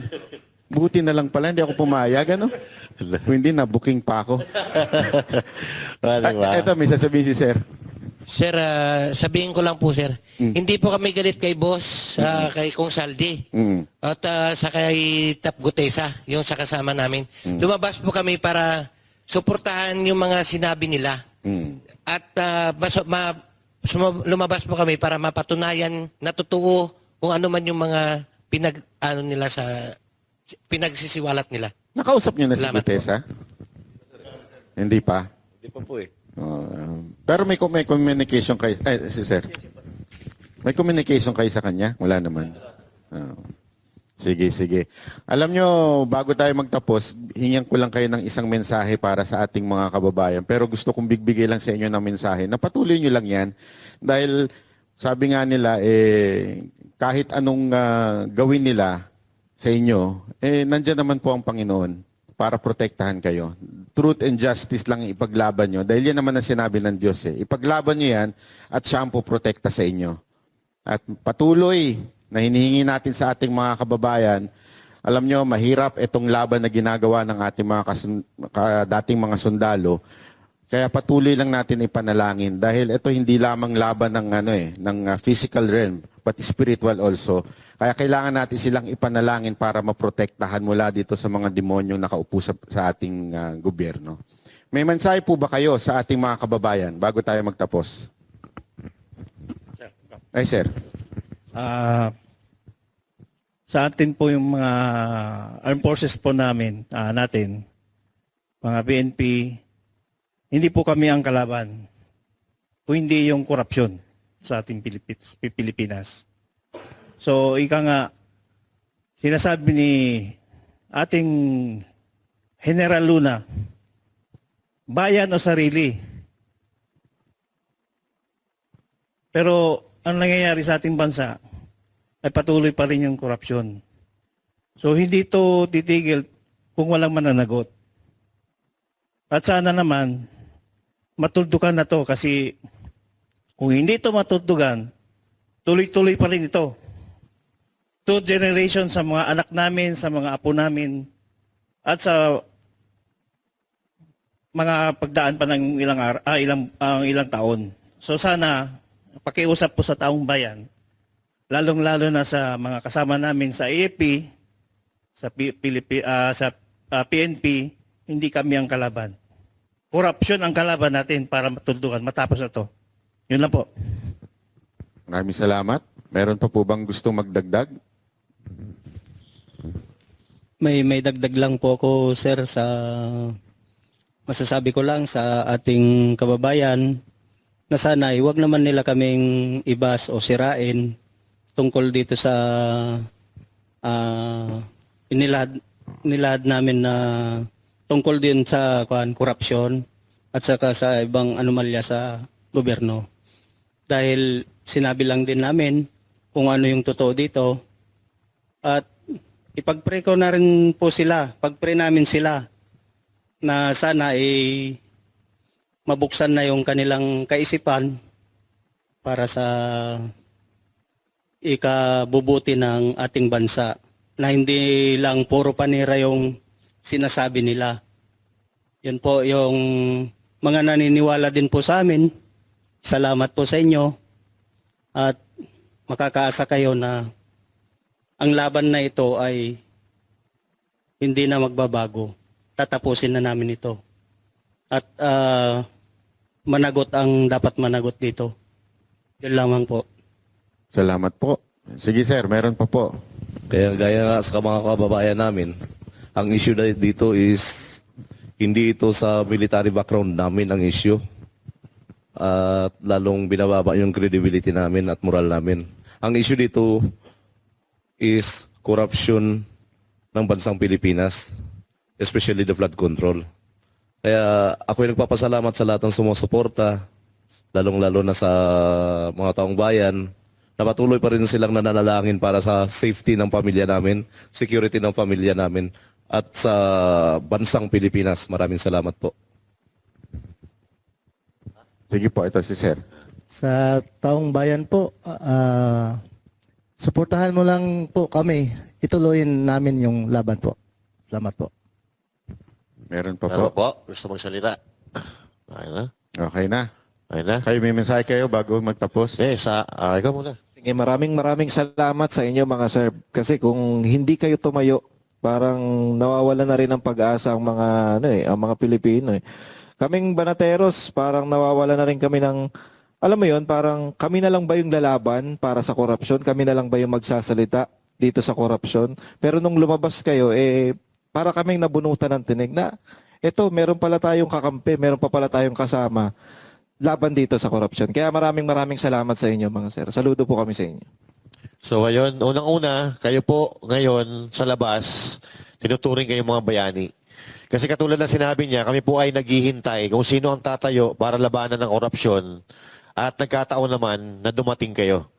Buti na lang pala, hindi ako pumayag, Kung hindi na, booking pa ako. Eto, may sasabihin si sir. Sir, sabihin ko lang po, sir. Hindi po kami galit kay boss, kay Kong Saldi. At sa kay Tap Gutesa, yung sa kasama namin. Lumabas po kami para suportahan yung mga sinabi nila. At lumabas po kami para mapatunayan na totoo kung ano man yung mga pinagsisiwalat nila. Nakausap niyo na si Salamat Gutesa? Hindi pa? Hindi pa po eh. Pero may communication kayo, si sir. May communication kayo sa kanya? Wala naman. Sige, sige. Alam nyo, bago tayo magtapos, hingan ko lang kayo ng isang mensahe para sa ating mga kababayan. Pero gusto kong bigbigay lang sa inyo ng mensahe. Napatuloy nyo lang yan. Dahil sabi nga nila, kahit anong gawin nila sa inyo, nandyan naman po ang Panginoon para protektahan kayo. Truth and justice lang ipaglaban nyo. Dahil yan naman ang sinabi ng Diyos. Ipaglaban nyo yan at siya ang poprotekta sa inyo. At patuloy na hinihingi natin sa ating mga kababayan, alam nyo, mahirap itong laban na ginagawa ng ating mga dating mga sundalo. Kaya patuloy lang natin ipanalangin dahil ito hindi lamang laban ng ng physical realm but spiritual also. Kaya kailangan natin silang ipanalangin para maprotektahan mula dito sa mga demonyong nakaupo sa ating gobyerno. May mensahe po ba kayo sa ating mga kababayan bago tayo magtapos? Ay, sir. Sa atin po yung mga armed forces po natin, mga PNP, hindi po kami ang kalaban. O hindi yung korupsyon sa ating Pilipinas. So, ika nga, sinasabi ni ating General Luna, bayan o sarili. Pero, ang nangyayari sa ating bansa, ay patuloy pa rin yung korupsyon. So hindi to titigil kung walang mananagot. At sana naman, matuldukan na to kasi kung hindi to matuldugan, tuloy-tuloy pa rin ito. 2 generations sa mga anak namin, sa mga apo namin, at sa mga pagdaan pa ng ilang taon. So sana, pakiusap po sa taong bayan, lalong-lalo na sa mga kasama namin sa AFP, sa PNP, hindi kami ang kalaban. Korupsyon ang kalaban natin para matuldukan. Matapos na to. Yun lang po. Maraming salamat. Meron pa po bang gustong magdagdag? May dagdag lang po ako, sir, sa masasabi ko lang sa ating kababayan na sana huwag naman nila kaming ibas o sirain tungkol dito sa inilahad namin na tungkol din sa korupsyon at saka sa ibang anomalya sa gobyerno. Dahil sinabi lang din namin kung ano yung totoo dito at ipag-pray ko na rin po sila, pag-pray namin sila na sana mabuksan na yung kanilang kaisipan para sa ikabubuti ng ating bansa na hindi lang puro panira yung sinasabi nila. Yun po yung mga naniniwala din po sa amin. Salamat po sa inyo at makakaasa kayo na ang laban na ito ay hindi na magbabago. Tatapusin na namin ito. At managot ang dapat managot dito. Yun lamang po. Salamat po. Sige sir, meron pa po. Kaya gaya nga sa mga kababayan namin, ang issue dito is hindi ito sa military background namin ang issue. At lalong binababa yung credibility namin at moral namin. Ang issue dito is corruption ng bansang Pilipinas, especially the flood control. Kaya ako'y nagpapasalamat sa lahat ng sumusuporta, lalong-lalo na sa mga taong bayan, na patuloy pa rin silang nananalangin para sa safety ng pamilya namin, security ng pamilya namin, at sa bansang Pilipinas. Maraming salamat po. Sige po, ito si sir. Sa taong bayan po, suportahan mo lang po kami. Ituloyin namin yung laban po. Salamat po. Meron pa Meron po. po. Gusto magsalita? Okay na? Okay na. Okay na? Kayo may mensahe kayo bago magtapos? Ikaw muna. Sige, maraming salamat sa inyo mga sir. Kasi kung hindi kayo tumayo, parang nawawala na rin ng pag-asa ang mga ang mga Pilipino. Kaming Banateros, parang nawawala na rin kami ng, alam mo yon, parang kami na lang ba yung lalaban para sa korupsyon? Kami na lang ba yung magsasalita dito sa korupsyon? Pero nung lumabas kayo, para kaming nabunutan ng tinig na, meron pala tayong kakampi, meron pa pala tayong kasama laban dito sa korupsyon. Kaya maraming salamat sa inyo mga sir. Saludo po kami sa inyo. So ngayon, unang-una, kayo po ngayon sa labas, tinuturing kayong mga bayani. Kasi katulad ng sinabi niya, kami po ay naghihintay kung sino ang tatayo para labanan ng korupsyon at nagkataon naman na dumating kayo.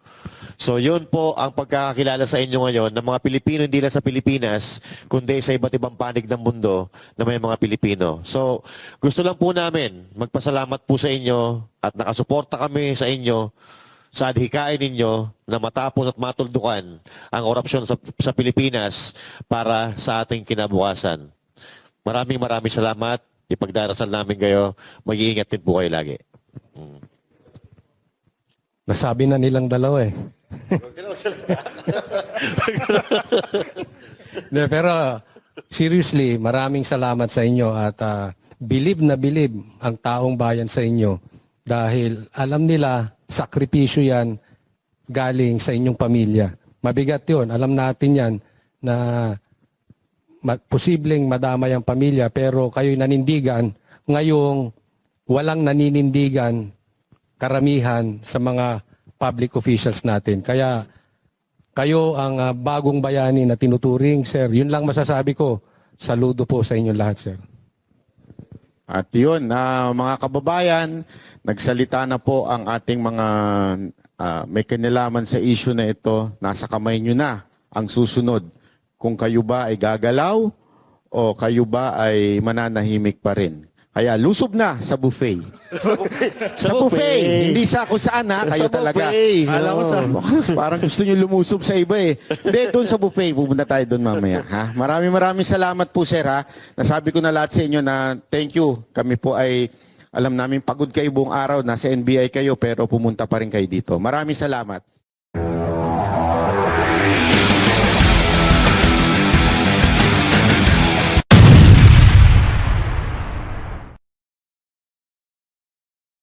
So yun po ang pagkakakilala sa inyo ngayon ng mga Pilipino, hindi lang sa Pilipinas, kundi sa iba't ibang panig ng mundo na may mga Pilipino. So gusto lang po namin magpasalamat po sa inyo at nakasuporta kami sa inyo sa adhikain ninyo na matapos at matuldukan ang korupsyon sa Pilipinas para sa ating kinabukasan. Maraming salamat. Ipagdarasal namin kayo. Mag-iingat din po kayo lagi. Nasabi na nilang dalawa eh. De, pero seriously, maraming salamat sa inyo at bilib na bilib ang taong bayan sa inyo dahil alam nila sakripisyo yan galing sa inyong pamilya. Mabigat yun. Alam natin yan na posibleng madamay ang pamilya pero kayo'y nanindigan. Ngayong walang naninindigan karamihan sa mga public officials natin. Kaya kayo ang bagong bayani na tinuturing, sir. Yun lang masasabi ko. Saludo po sa inyo lahat, sir. At yun, mga kababayan, nagsalita na po ang ating mga may kinalaman sa issue na ito. Nasa kamay nyo na ang susunod. Kung kayo ba ay gagalaw o kayo ba ay mananahimik pa rin. Kaya lusob na sa buffet. Sa buffet. Hindi sa kung saan kayo Sa talaga. buffet. Alam ko sa... Parang gusto nyo lumusob sa iba eh. Hindi, doon sa buffet. Pupunta tayo doon mamaya. Ha? Maraming salamat po, sir. Ha? Nasabi ko na lahat sa inyo na thank you. Kami po ay alam namin pagod kayo buong araw. Nasa NBI kayo pero pumunta pa rin kayo dito. Maraming salamat.